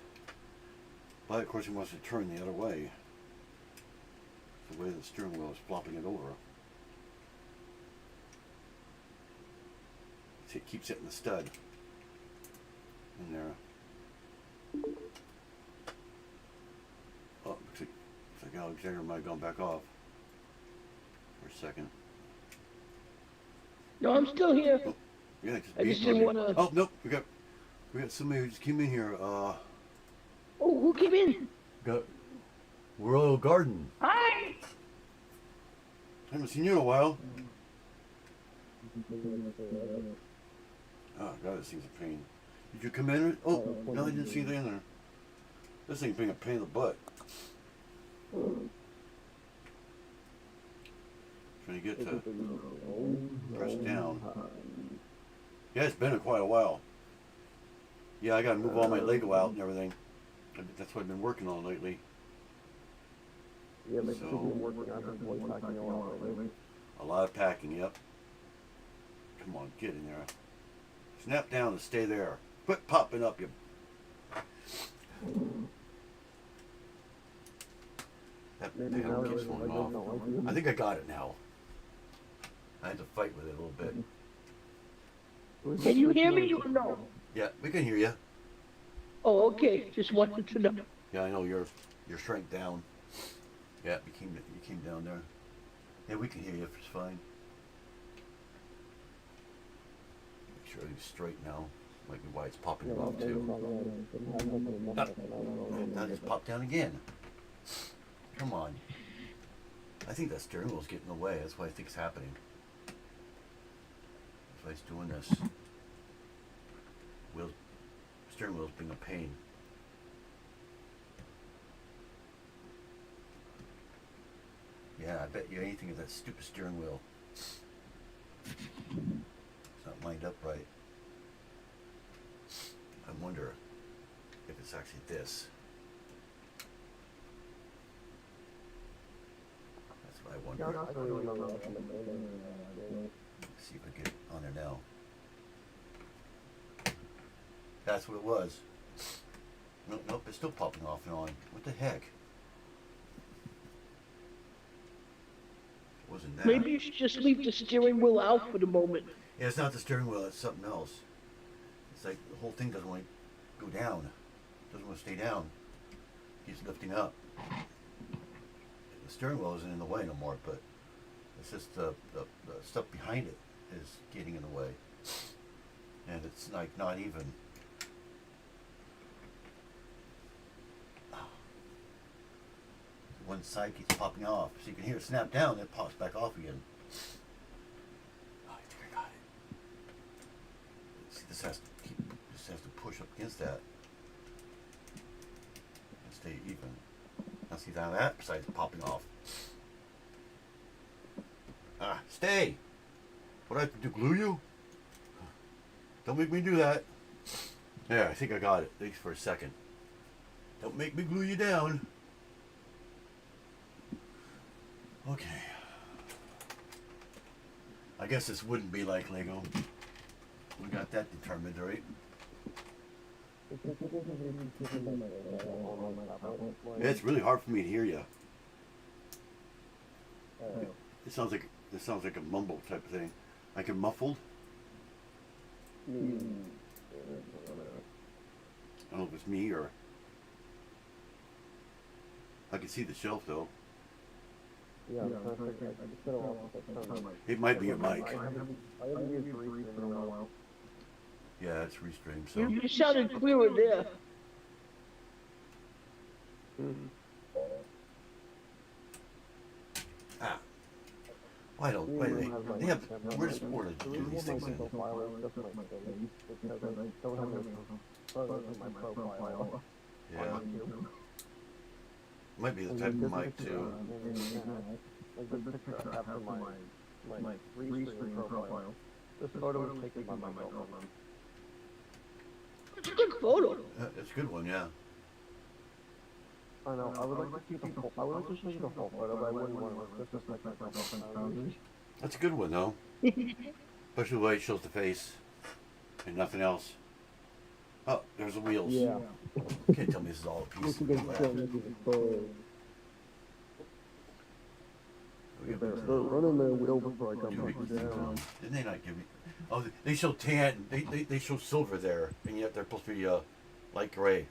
But of course he wants to turn the other way. The way the steering wheel is flopping it over. See, it keeps hitting the stud in there. Oh, looks like Alexander might have gone back off for a second. No, I'm still here. Oh, yeah, I just didn't want to. Oh no, we got somebody who just came in here. Oh, who came in? Got Royal Garden. Hi. Haven't seen you in a while. Oh God, this thing's a pain. Did you come in? Oh, no, I didn't see you in there. This thing's being a pain in the butt. Trying to get to press down. Yeah, it's been quite a while. Yeah, I gotta move all my Lego out and everything. That's what I've been working on lately. Yeah, but So- you've been working on her voice packing a lot lately. A lot of packing, yep. Come on, get in there. Snap down and stay there. Quit popping up, you. That Maybe panel now keeps that falling Lego off. don't like you. I think I got it now. I had to fight with it a little bit. Can you hear me or no? Yeah, we can hear you. Oh, okay. Just wanted to know. Yeah, I know you're shrank down. Yeah, you came down there. Yeah, we can hear you. It's fine. Make sure everything's straight now. Might be why it's popping Yeah, off too. Now it's popped down again. Come on. I think that steering wheel's getting in the way. That's why I think it's happening. That's why it's doing this. Steering wheel's being a pain. Yeah, I bet you anything is that stupid steering wheel. It's not lined up right. I wonder if it's actually this. just so you know, I'm Let's see if I get on there now. That's what it was. Nope, nope, it's still popping off and on. What the heck? It wasn't that. Maybe you should just leave the steering wheel out for the moment. Yeah, it's not the steering wheel, it's something else. It's like the whole thing doesn't want to go down. It doesn't want to stay down. It keeps lifting up. The steering wheel isn't in the way no more, but it's just the stuff behind it is getting in the way. And it's like not even. One side keeps popping off. So you can hear it snap down, then it pops back off again. Oh, I think I got it. See, this has to push up against that. And stay even. Now see now that side's popping off. Ah, stay! What do I have to do, glue you? Don't make me do that. There, I think I got it, at least for a second. Don't make me glue you down. Okay. I guess this wouldn't be like Lego. We got that determined, right? Yeah, it's really hard for me to hear you. It sounds like a mumble type of thing, like a muffled. I don't know if it's me or. I can see the shelf though. Yeah, perfect. It's been a while. It might be your mic. I haven't used Restream in a while. Yeah, it's restreamed. So You sounded clearer there. ah, why don't they have? Where's more to do these things in? Yeah, might be the type of mic too. Like the picture I have for my Restream profile. This photo was taken by my girlfriend. It's a good photo. It's a good one, yeah. I know. I would like to see the full. I would like to show you the full photo, but I wouldn't want to disrespect my girlfriend's boundaries. That's a good one though. Especially the way it shows the face and nothing else. Oh, there's the wheels. Yeah. You can't tell me this is all a piece of glass. We got Running their wheel before I come two back weeks down. down. Didn't they not give me? Oh, they show tan. They show silver there, and yet they're supposed to be light gray.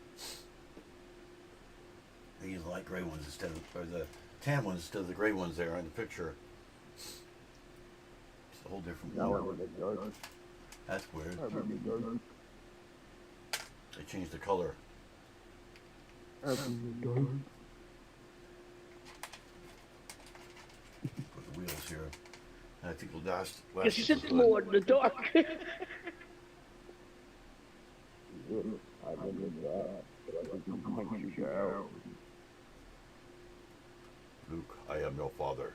They use light gray ones instead of, or the tan ones instead of the gray ones there in the picture. It's a whole different one. That's weird. They changed the color. Put the wheels here. And I think we'll last. You sit more in the dark. Luke, I am no father.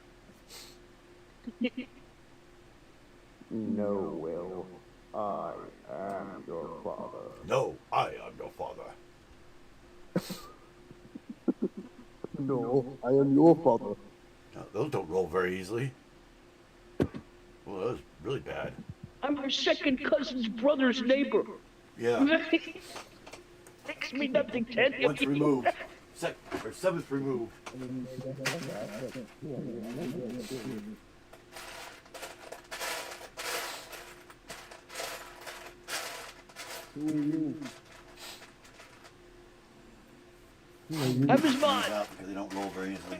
No, Will. I am your father. No, I am no father. No, I am your father. Now, those don't roll very easily. Well, that was really bad. I'm your second cousin's brother's neighbor. Yeah. Makes me nothing, Ted. Once removed. Seventh removed. Have his mind. Out because they don't roll very easily.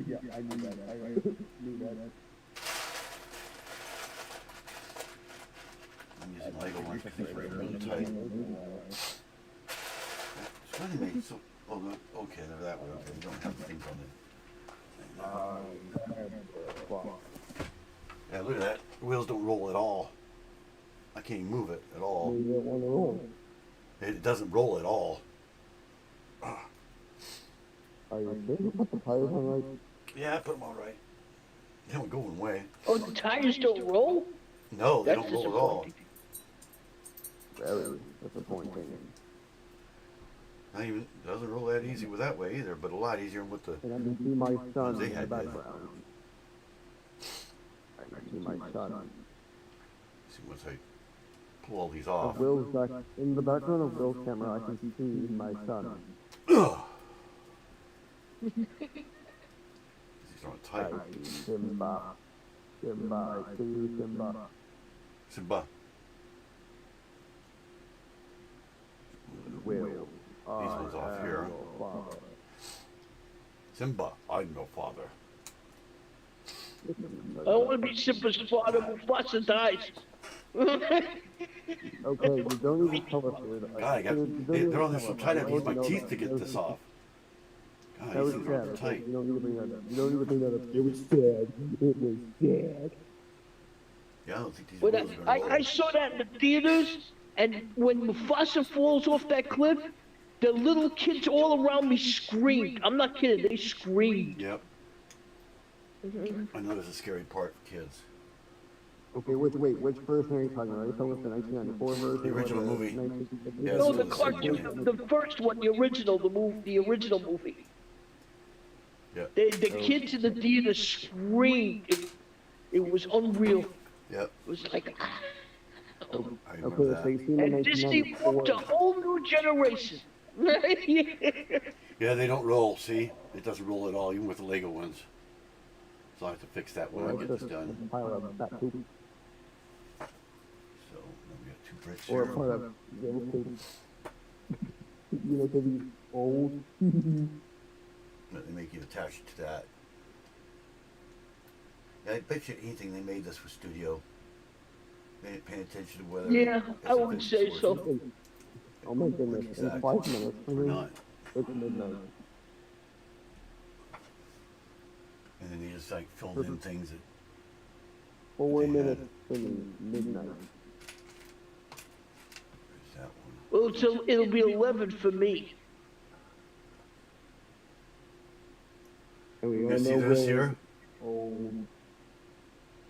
Yeah, I knew that. I knew that. I'm using Lego ones because these are really tight. It's funny made so. Oh, look, okay, they're that way. Okay, you don't have the things on it. Yeah, look at that. The wheels don't roll at all. I can't even move it at all. It doesn't roll at all. Are you sure you put the tires on right? Yeah, I put them all right. They don't go one way. Oh, the tires don't roll? No, they That's don't roll at all. disappointing. Very disappointing. Not even doesn't roll that easy with that way either, but a lot easier with the. And I can see my son They in the had to- background. I can see my son. See once I pull all these Of off. Will's back, in the background of Will's camera, I can see my son. Ugh. These aren't I tight. see Simba. Simba, I see you, Simba. Simba. Will. one's off here. Father. Simba, I'm your father. I don't want to be Simba's father. Mufasa dies. Okay, you don't even tell us, dude. God, I got, they're on there so tight I have to use my teeth to get this off. God, That was these things are sad. tight. You don't need to bring that up. You don't need to bring that up. It was sad. It was sad. Yeah, I don't think these When wheels are gonna roll. I saw that in the theaters, and when Mufasa falls off that cliff, the little kids all around me screamed. I'm not kidding, they screamed. Yep. I know there's a scary part for kids. Okay, wait, which version are you talking about? Are you talking about the 1994 version? The original or the movie. 1960? Yeah, No, this the is the cartoon, second the first one, the original, the original movie. Yeah. The kids in the theater screamed. It was unreal. Yep. It was like, I remember Okay, so that. you seen the and Disney whooped a 1994. whole new generation. Yeah, they don't roll, see? It doesn't roll at all, even with the Lego ones. So I have to fix that when I get this done. A pile of fat poop. So, now we got two bricks Or a here. pile of yellow poop. You know, because he's old. They make you attach it to that. Yeah, I bet you anything they made this for studio. They didn't pay attention to whether Yeah, it's I a would finished say source. so. Oh my goodness, in Exactly. 5 minutes. Or not. It's midnight. And then they just like filled in things that 4 They had minutes it. in midnight. there's that one. Well, it'll be 11 for me. And we You all guys see know this Will here? is old.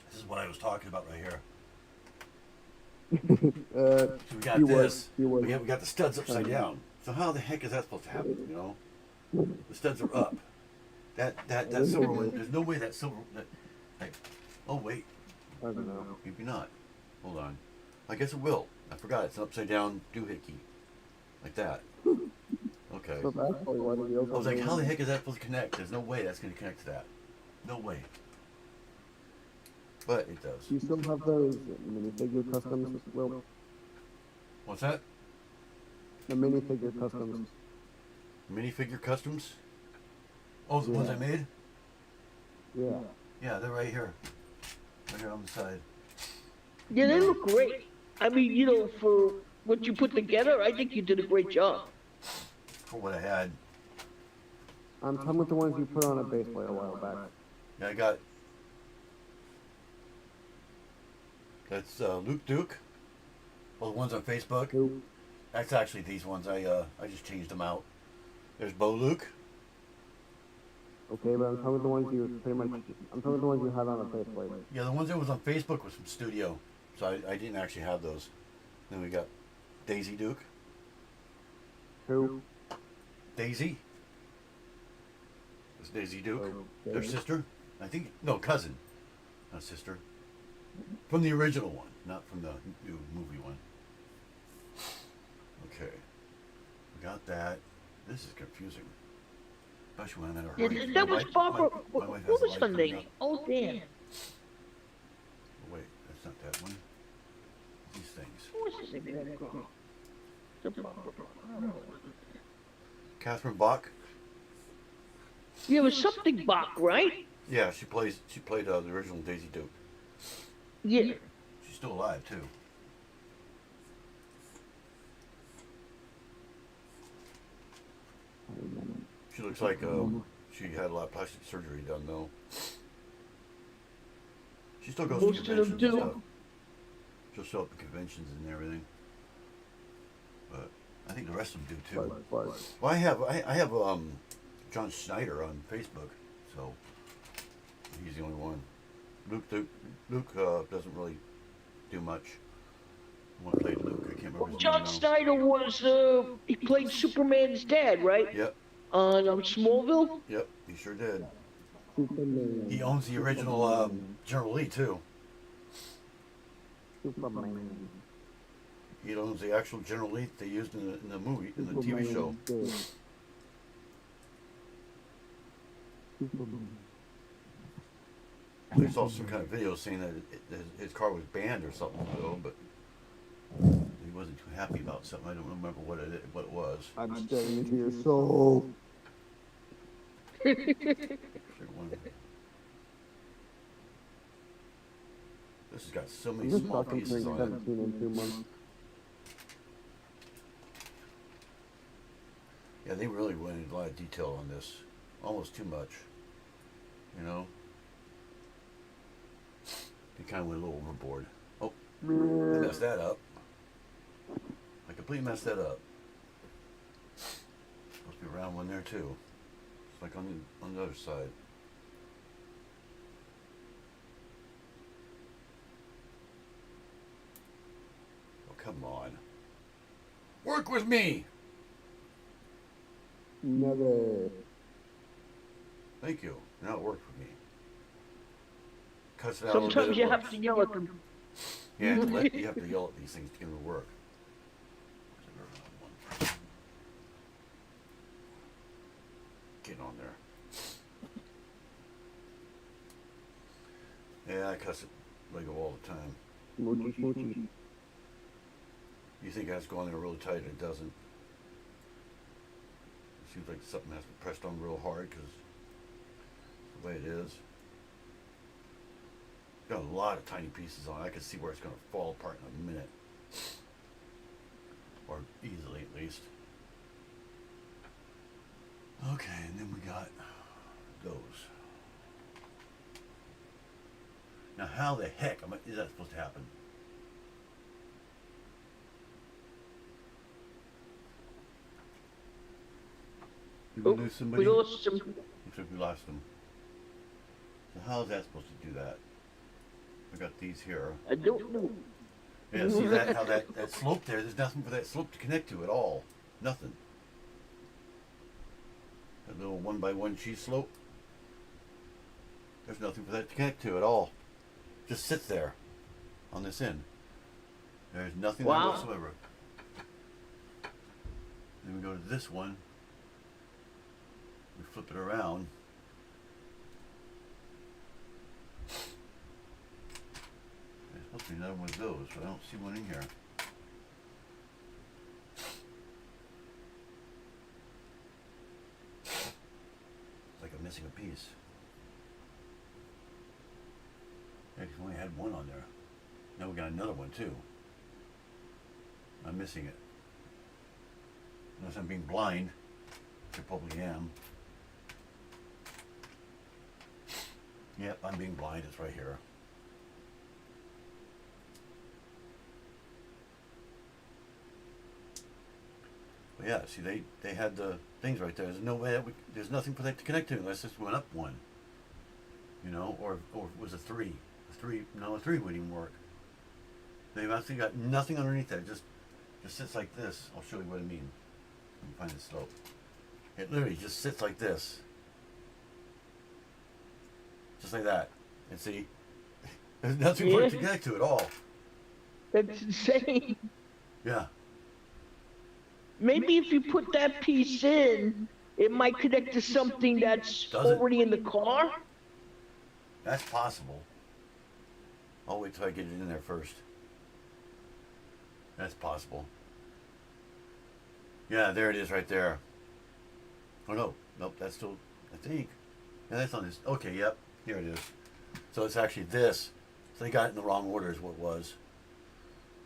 This is what I was talking about right here. Uh, So we got He this. was- he was. We got the studs upside down. So how the heck is that supposed to happen? You know, the studs are up. That silver one. There's no way that silver. Like, oh wait, I don't know. maybe not. Hold on. I guess it will. I forgot. It's an upside down doohickey, like that. Okay. So that's probably why the wheels I was like, how the heck is that supposed to connect? There's no way that's going to connect to that. No way. But it does. Do you still have those minifigure customs, Will? What's that? The minifigure customs. Minifigure customs? Oh, the ones I made? Yeah. Yeah, they're right here. Right here on the side. Yeah, they look great. I mean, you know, for what you put together, I think you did a great job. For what I had. I'm talking about the ones you put on a base plate a while back. Yeah, I got. That's Luke Duke. Well, the ones on Facebook. Who? That's actually these ones. I just changed them out. There's Bo Luke. Okay, but I'm talking about the ones you pretty much. I'm talking about the ones you had on a base plate. Yeah, the ones that was on Facebook was from Studio. So I didn't actually have those. Then we got Daisy Duke. Who? Daisy. It's Daisy Duke. Okay. Their sister. I think, no, cousin. Not sister. From the original one, not from the new movie one. Okay. We got that. This is confusing. Especially when I'm in a Yeah, hurry. that My was wife- Barbara. my wife has What the was light her turned name? up. Oh, damn. Oh, wait, that's not that one. These things. What was the name of that girl? The Barbara. Catherine Bach. Yeah, it was something Bach, right? Yeah, she played the original Daisy Duke. Yeah. She's still alive too. She looks like she had a lot of plastic surgery done though. She still goes to Most of them conventions and do. stuff. She'll show up at conventions and everything. But I think the rest of them do too. But Well, I have John Schneider on Facebook, so he's the only one. Luke doesn't really do much. What played Luke? I can't remember his John name now. Snyder was, he played Superman's dad, right? Yep, On Smallville? yep, he sure did. Superman. He owns the original General Lee too. Superman. He owns the actual General Lee they used in the movie, in the TV show. Dead. Superman. I saw some kind of video saying that his car was banned or something, though, but he wasn't too happy about something. I don't remember what it was. I'm staring into your soul. Sure one- This has got so many This small fucking pieces thing on 17 in 2 months. it. Yeah, they really went into a lot of detail on this. Almost too much. You know? They kind of went a little overboard. Oh, I messed that up. I completely messed that up. Supposed to be a round one there too. It's like on the other side. Oh, come on. Work with me! Never. Thank you. Now it worked for me. Cuts it out a little bit. Sometimes it you works. have to yell at them. Yeah, you have to yell at these things to get them to work. Get on there. Yeah, I cuss at Lego all the time. Smoochy, smoochy. You think it has to go on there really tight, and it doesn't. It seems like something has to be pressed on real hard because the way it is. Got a lot of tiny pieces on it. I can see where it's going to fall apart in a minute. Or easily, at least. Okay, and then we got those. Now, how the heck is that supposed to happen? Did we Oh, lose somebody? we lost some. Looks like we lost them. So how is that supposed to do that? I got these here. I don't know. Yeah, see that how that slope there, there's nothing for that slope to connect to at all. Nothing. That little 1x1 cheese slope. There's nothing for that to connect to at all. Just sits there on this end. There's nothing there Wow. whatsoever. Then we go to this one. We flip it around. There's supposed to be another one of those, but I don't see one in here. It's like I'm missing a piece. Yeah, 'cause we only had one on there. Now we got another one too. I'm missing it. Unless I'm being blind, which I probably am. Yep, I'm being blind. It's right here. But yeah, see, they had the things right there. There's no way that there's nothing for that to connect to unless this went up one. You know, or it was a three. A three wouldn't even work. They've actually got nothing underneath there. Just sits like this. I'll show you what I mean. Let me find the slope. It literally just sits like this. Just like that. And see, there's nothing for it to Yeah. connect to at all. That's insane. Yeah. Maybe if you put that piece in, it might connect to something that's Does it? already in the car. That's possible. I'll wait till I get it in there first. That's possible. Yeah, there it is right there. Oh no, nope, that's still, I think. Yeah, that's on this. Okay, yep, here it is. So it's actually this. So they got it in the wrong order is what it was.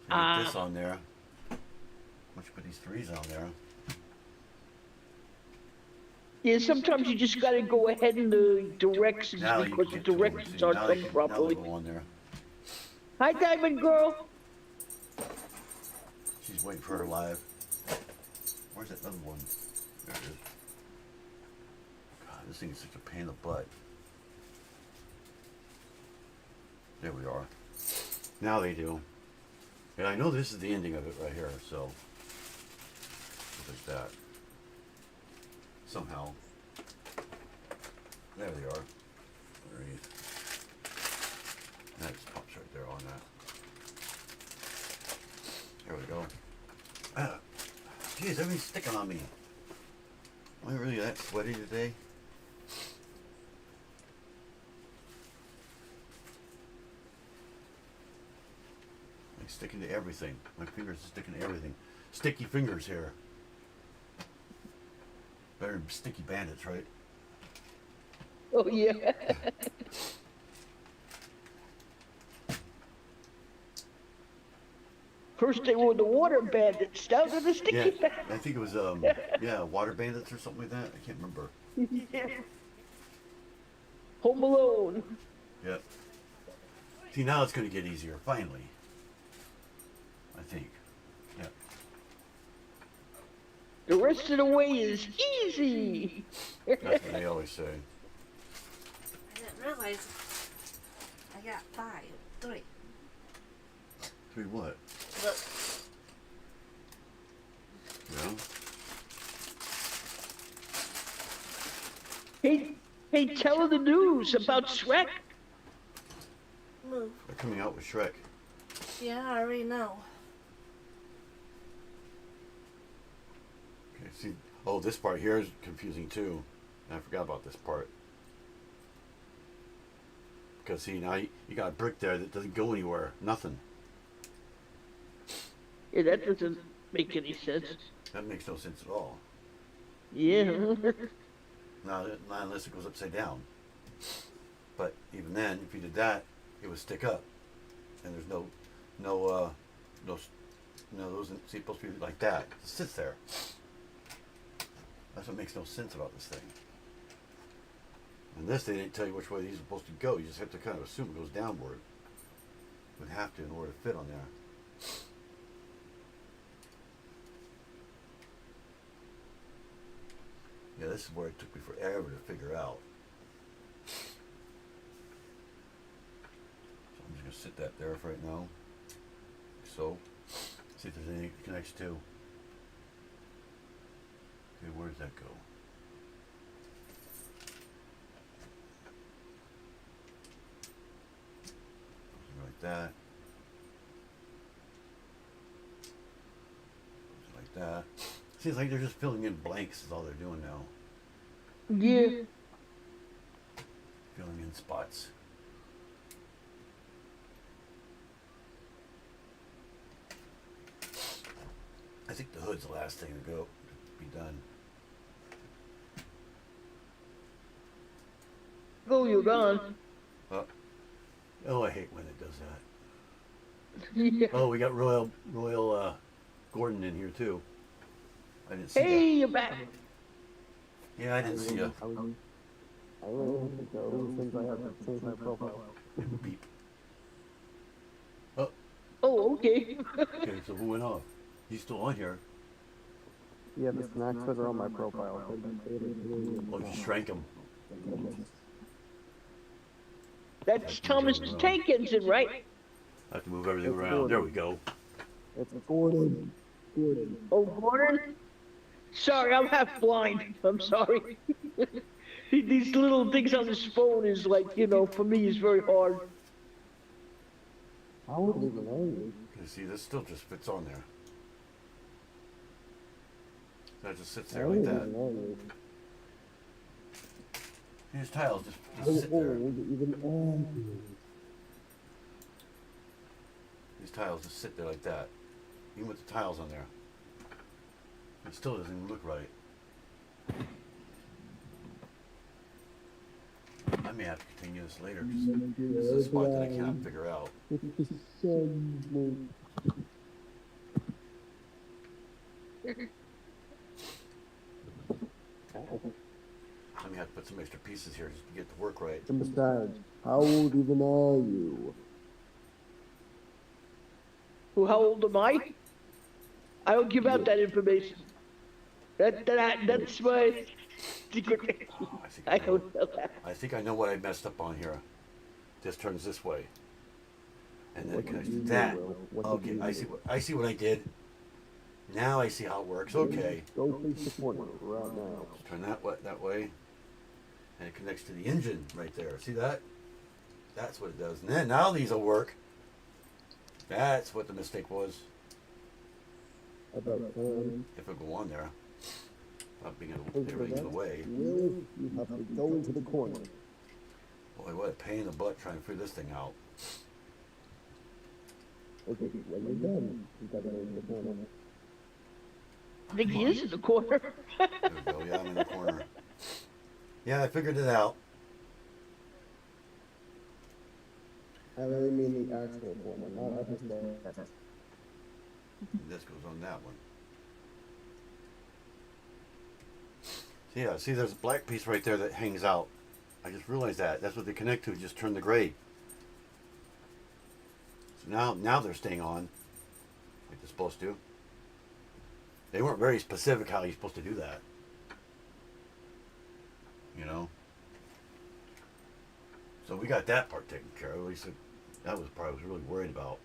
So you get this on there. Once you put these threes on there. Yeah, sometimes you just gotta go ahead in the directions Now you because can the get to them. directions See, aren't now they done can- properly. Now they go on there. Hi, Diamond Girl. She's waiting for her live. Where's that other one? There it is. God, this thing is such a pain in the butt. There we are. Now they do. And I know this is the ending of it right here, so look at that. Somehow. There they are. Underneath. That just pops right there on that. There we go. Ah, geez, everything's sticking on me. Am I really that sweaty today? Like sticking to everything. My fingers are sticking to everything. Sticky fingers here. Better than sticky bandits, right? Oh, yeah. First they were the water bandits, now they're the sticky Yeah, bandits. I think it was yeah, water bandits or something like that. I can't remember. Yeah. Home Alone. Yep. See, now it's going to get easier, finally. I think. Yeah. The rest of the way is easy. That's what they always say. I didn't realize I got 3. Three what? Look, Yeah. Hey, tell her the news about Shrek. move. They're coming out with Shrek. Yeah, I already know. Okay, see, oh, this part here is confusing too. I forgot about this part. Because see, now you got a brick there that doesn't go anywhere. Nothing. Yeah, that doesn't make any sense. That makes no sense at all. Yeah. Not unless it goes upside down. But even then, if you did that, it would stick up. And there's no, those isn't supposed to be like that. It sits there. That's what makes no sense about this thing. And this, they didn't tell you which way these are supposed to go. You just have to kind of assume it goes downward. Would have to in order to fit on there. Yeah, this is where it took me forever to figure out. So I'm just gonna sit that there for right now. Like so. See if there's anything it connects to. Okay, where does that go? Something like that. Something like that. Seems like they're just filling in blanks is all they're doing now. Yeah. Filling in spots. I think the hood's the last thing to go. Be done. Go, you're gone. Oh, I hate when it does that. Yeah. Oh, we got Royal Gordon in here too. I didn't see Hey, you're back. that. Yeah, I didn't see ya. I really have to go since I have to change my profile. Beep. Oh, okay. Okay, so who went off? He's still on here. Yeah, the snacks that are on my profile. Oh, you shrank him. That's Thomas the Tank Engine, right? I have to move everything It's around. Gordon. There we go. It's Gordon. Gordon. Oh, Gordon? Sorry, I'm half blind. I'm sorry. These little things on this phone is like, for me is very hard. I wouldn't even know you. You see, this still just fits on there. That just sits I there like wouldn't that. even know you. These tiles just I sit there. wouldn't even know you. These tiles just sit there like that. Even with the tiles on there. It still doesn't even look right. I may have to continue this later because this is a spot that I cannot figure out. I may have to put some extra pieces here just to get the work right. Besides, how old even are you? Well, how old am I? I don't give out that information. That's my secret. Oh, I don't know that. I think I know what I messed up on here. This turns this way. And then it What connects did to you that. do, Will? What did Okay, you I do? see what I did. Now I see how it works. Okay. Go face the corner right now. Turn that way. And it connects to the engine right there. See that? That's what it does. And then now these will work. That's what the mistake was. About time. If it go on there. Not being Okay, everything in the way. Will, you have to go into the corner. Boy, what a pain in the butt trying to figure this thing out. Okay, when you're done, you gotta go into the corner. I think he is in the corner. There we go. Yeah, I'm in the corner. Yeah, I figured it out. I really mean the actual corner, not understand. And this goes on that one. Yeah, see there's a black piece right there that hangs out. I just realized that. That's what they connect to, just turn the grade. So now they're staying on like they're supposed to. They weren't very specific how you're supposed to do that. You know? So we got that part taken care of. At least that was the part I was really worried about.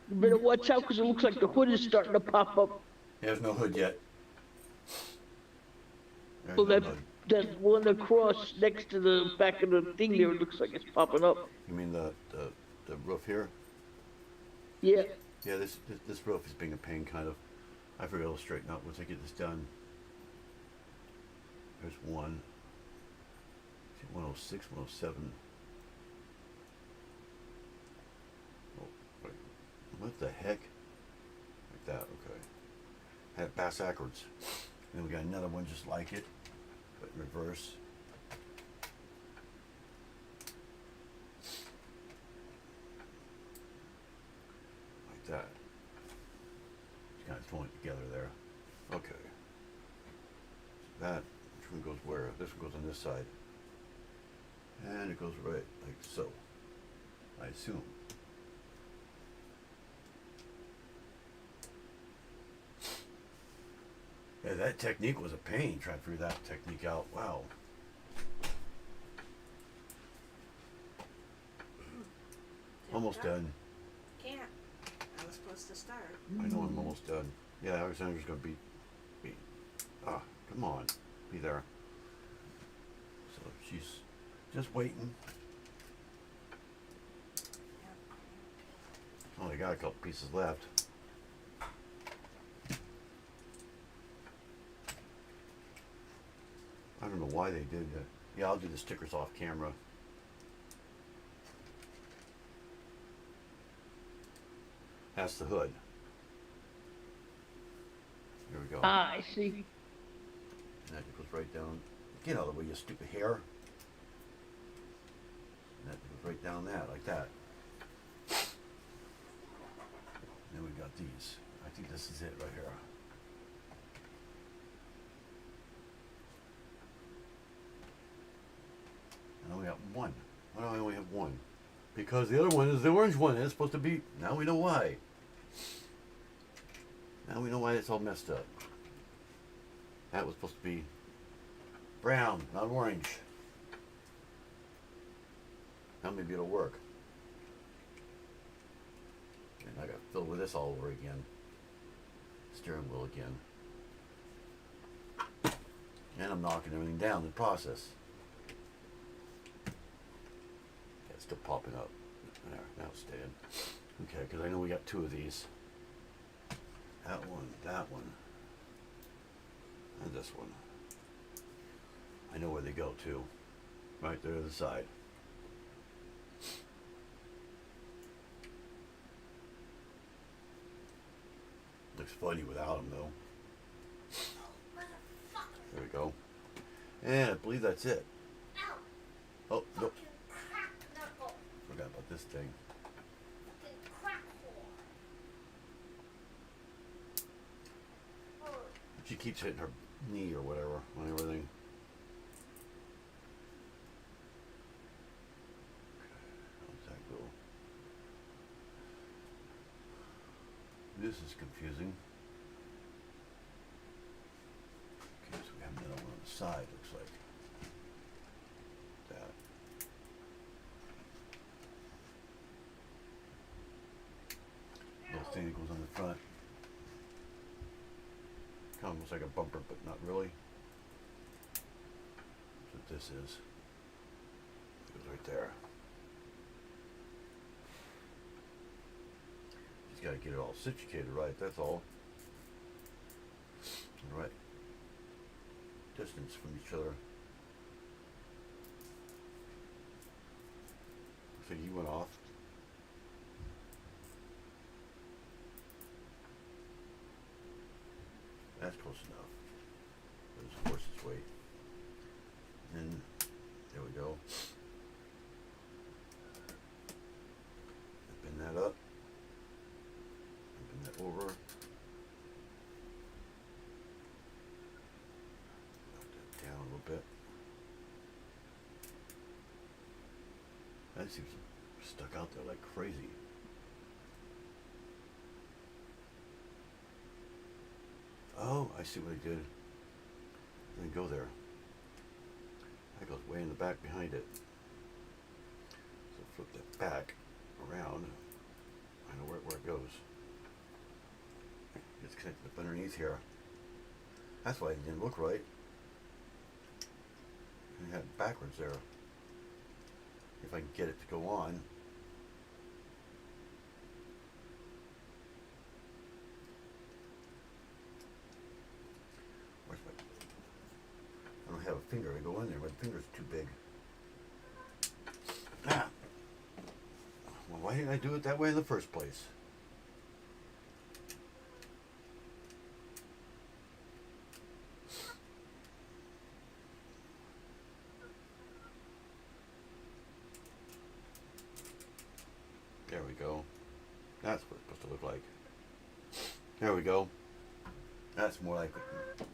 You better watch out because it looks like the hood is starting to pop up. There's no hood yet. There's So no that hood. that one across next to the back of the thing there, it looks like it's popping up. You mean the roof here? Yeah. Yeah, this roof is being a pain, kind of. I figure it'll straighten out once I get this done. There's one. See, 106, 107. Oh, wait. What the heck? Like that, okay. Had it backwards. And then we got another one just like it, but in reverse. Like that. Just kind of throwing it together there. Okay. So that, which one goes where? This one goes on this side. And it goes right like so, I assume. Yeah, that technique was a pain, trying to figure that technique out. Wow. Almost done. Can't. I was supposed to start. I know I'm almost done. Yeah, Alexandra's gonna be come on, be there. So she's just waiting. Only got a couple pieces left. I don't know why they did that. Yeah, I'll do the stickers off camera. That's the hood. Here we go. Ah, I see. And that goes right down. Get out of the way, you stupid hair. And that goes right down that, like that. And then we got these. I think this is it right here. And I only got one. Why do I only have one? Because the other one is the orange one, and it's supposed to be. Now we know why. Now we know why it's all messed up. That was supposed to be brown, not orange. Now maybe it'll work. And I got to fill with this all over again. Steering wheel again. And I'm knocking everything down in the process. Yeah, it's still popping up. There, now it's staying. Okay, because I know we got two of these. That one, and this one. I know where they go to. Right there to the side. Looks funny without them though. There we go. And I believe that's it. Oh, nope. Forgot about this thing. She keeps hitting her knee or whatever on everything. How does that go? This is confusing. Okay, so we have another one on the side, looks like. That. thing that goes on the front. Kind of looks like a bumper, but not really. That's what this is. It goes right there. Just gotta get it all situated right, that's all. Right. Distance from each other. So he went off. That's close enough. There's horse's weight. And there we go. Bend that up. Bend that over. Knock that down a little bit. That seems stuck out there like crazy. Oh, I see what I did. Then go there. That goes way in the back behind it. So flip that back around. I know where it goes. It's connected up underneath here. That's why it didn't look right. And it had it backwards there. If I can get it to go on. Where's my... I don't have a finger to go in there. My finger's too big. Ah! Well, why didn't I do it that way in the first place? There we go. That's what it's supposed to look like. There we go. That's more like it.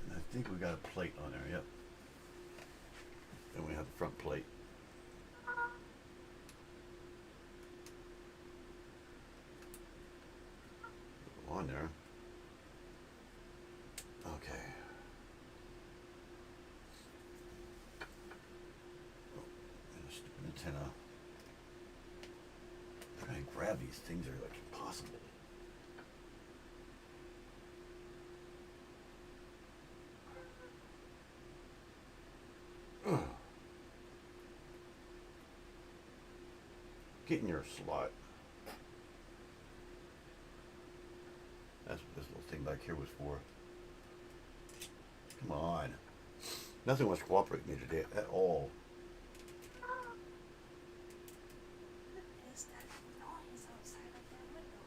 And I think we got a plate on there, yep. Then we have the front plate. Go on there. Okay. Oh, and a stupid antenna. Trying to grab these things are like impossible. Ugh. Get in your slot. That's what this little thing back here was for. Come on. Nothing wants to cooperate with me today at all. What is that noise outside of that window?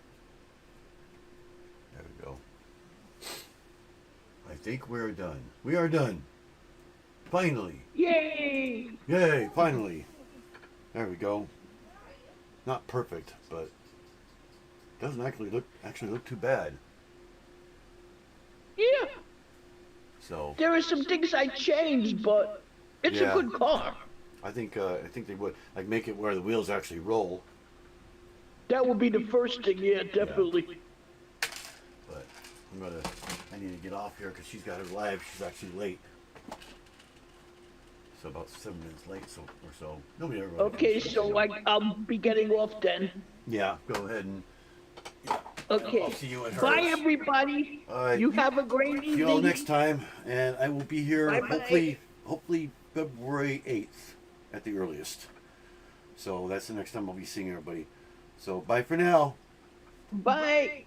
There we go. I think we're done. We are done. Finally. Yay! Yay, finally. There we go. Not perfect, but doesn't actually look too bad. Yeah. So There are some things I changed, but it's Yeah. a good car. I think they would like make it where the wheels actually roll. That would be the first thing, yeah, definitely. But I need to get off here because she's got her live. She's actually late. So about 7 minutes late, or so. Nobody ever. Really Okay, comes. so I'll be getting off then. Yeah, go ahead and. Yeah, Okay. I'll see you at hers. Bye, everybody. All right. You have a great evening. See you all next time, and I will be here Bye-bye. hopefully February 8th at the earliest. So that's the next time I'll be seeing everybody. So bye for now. Bye.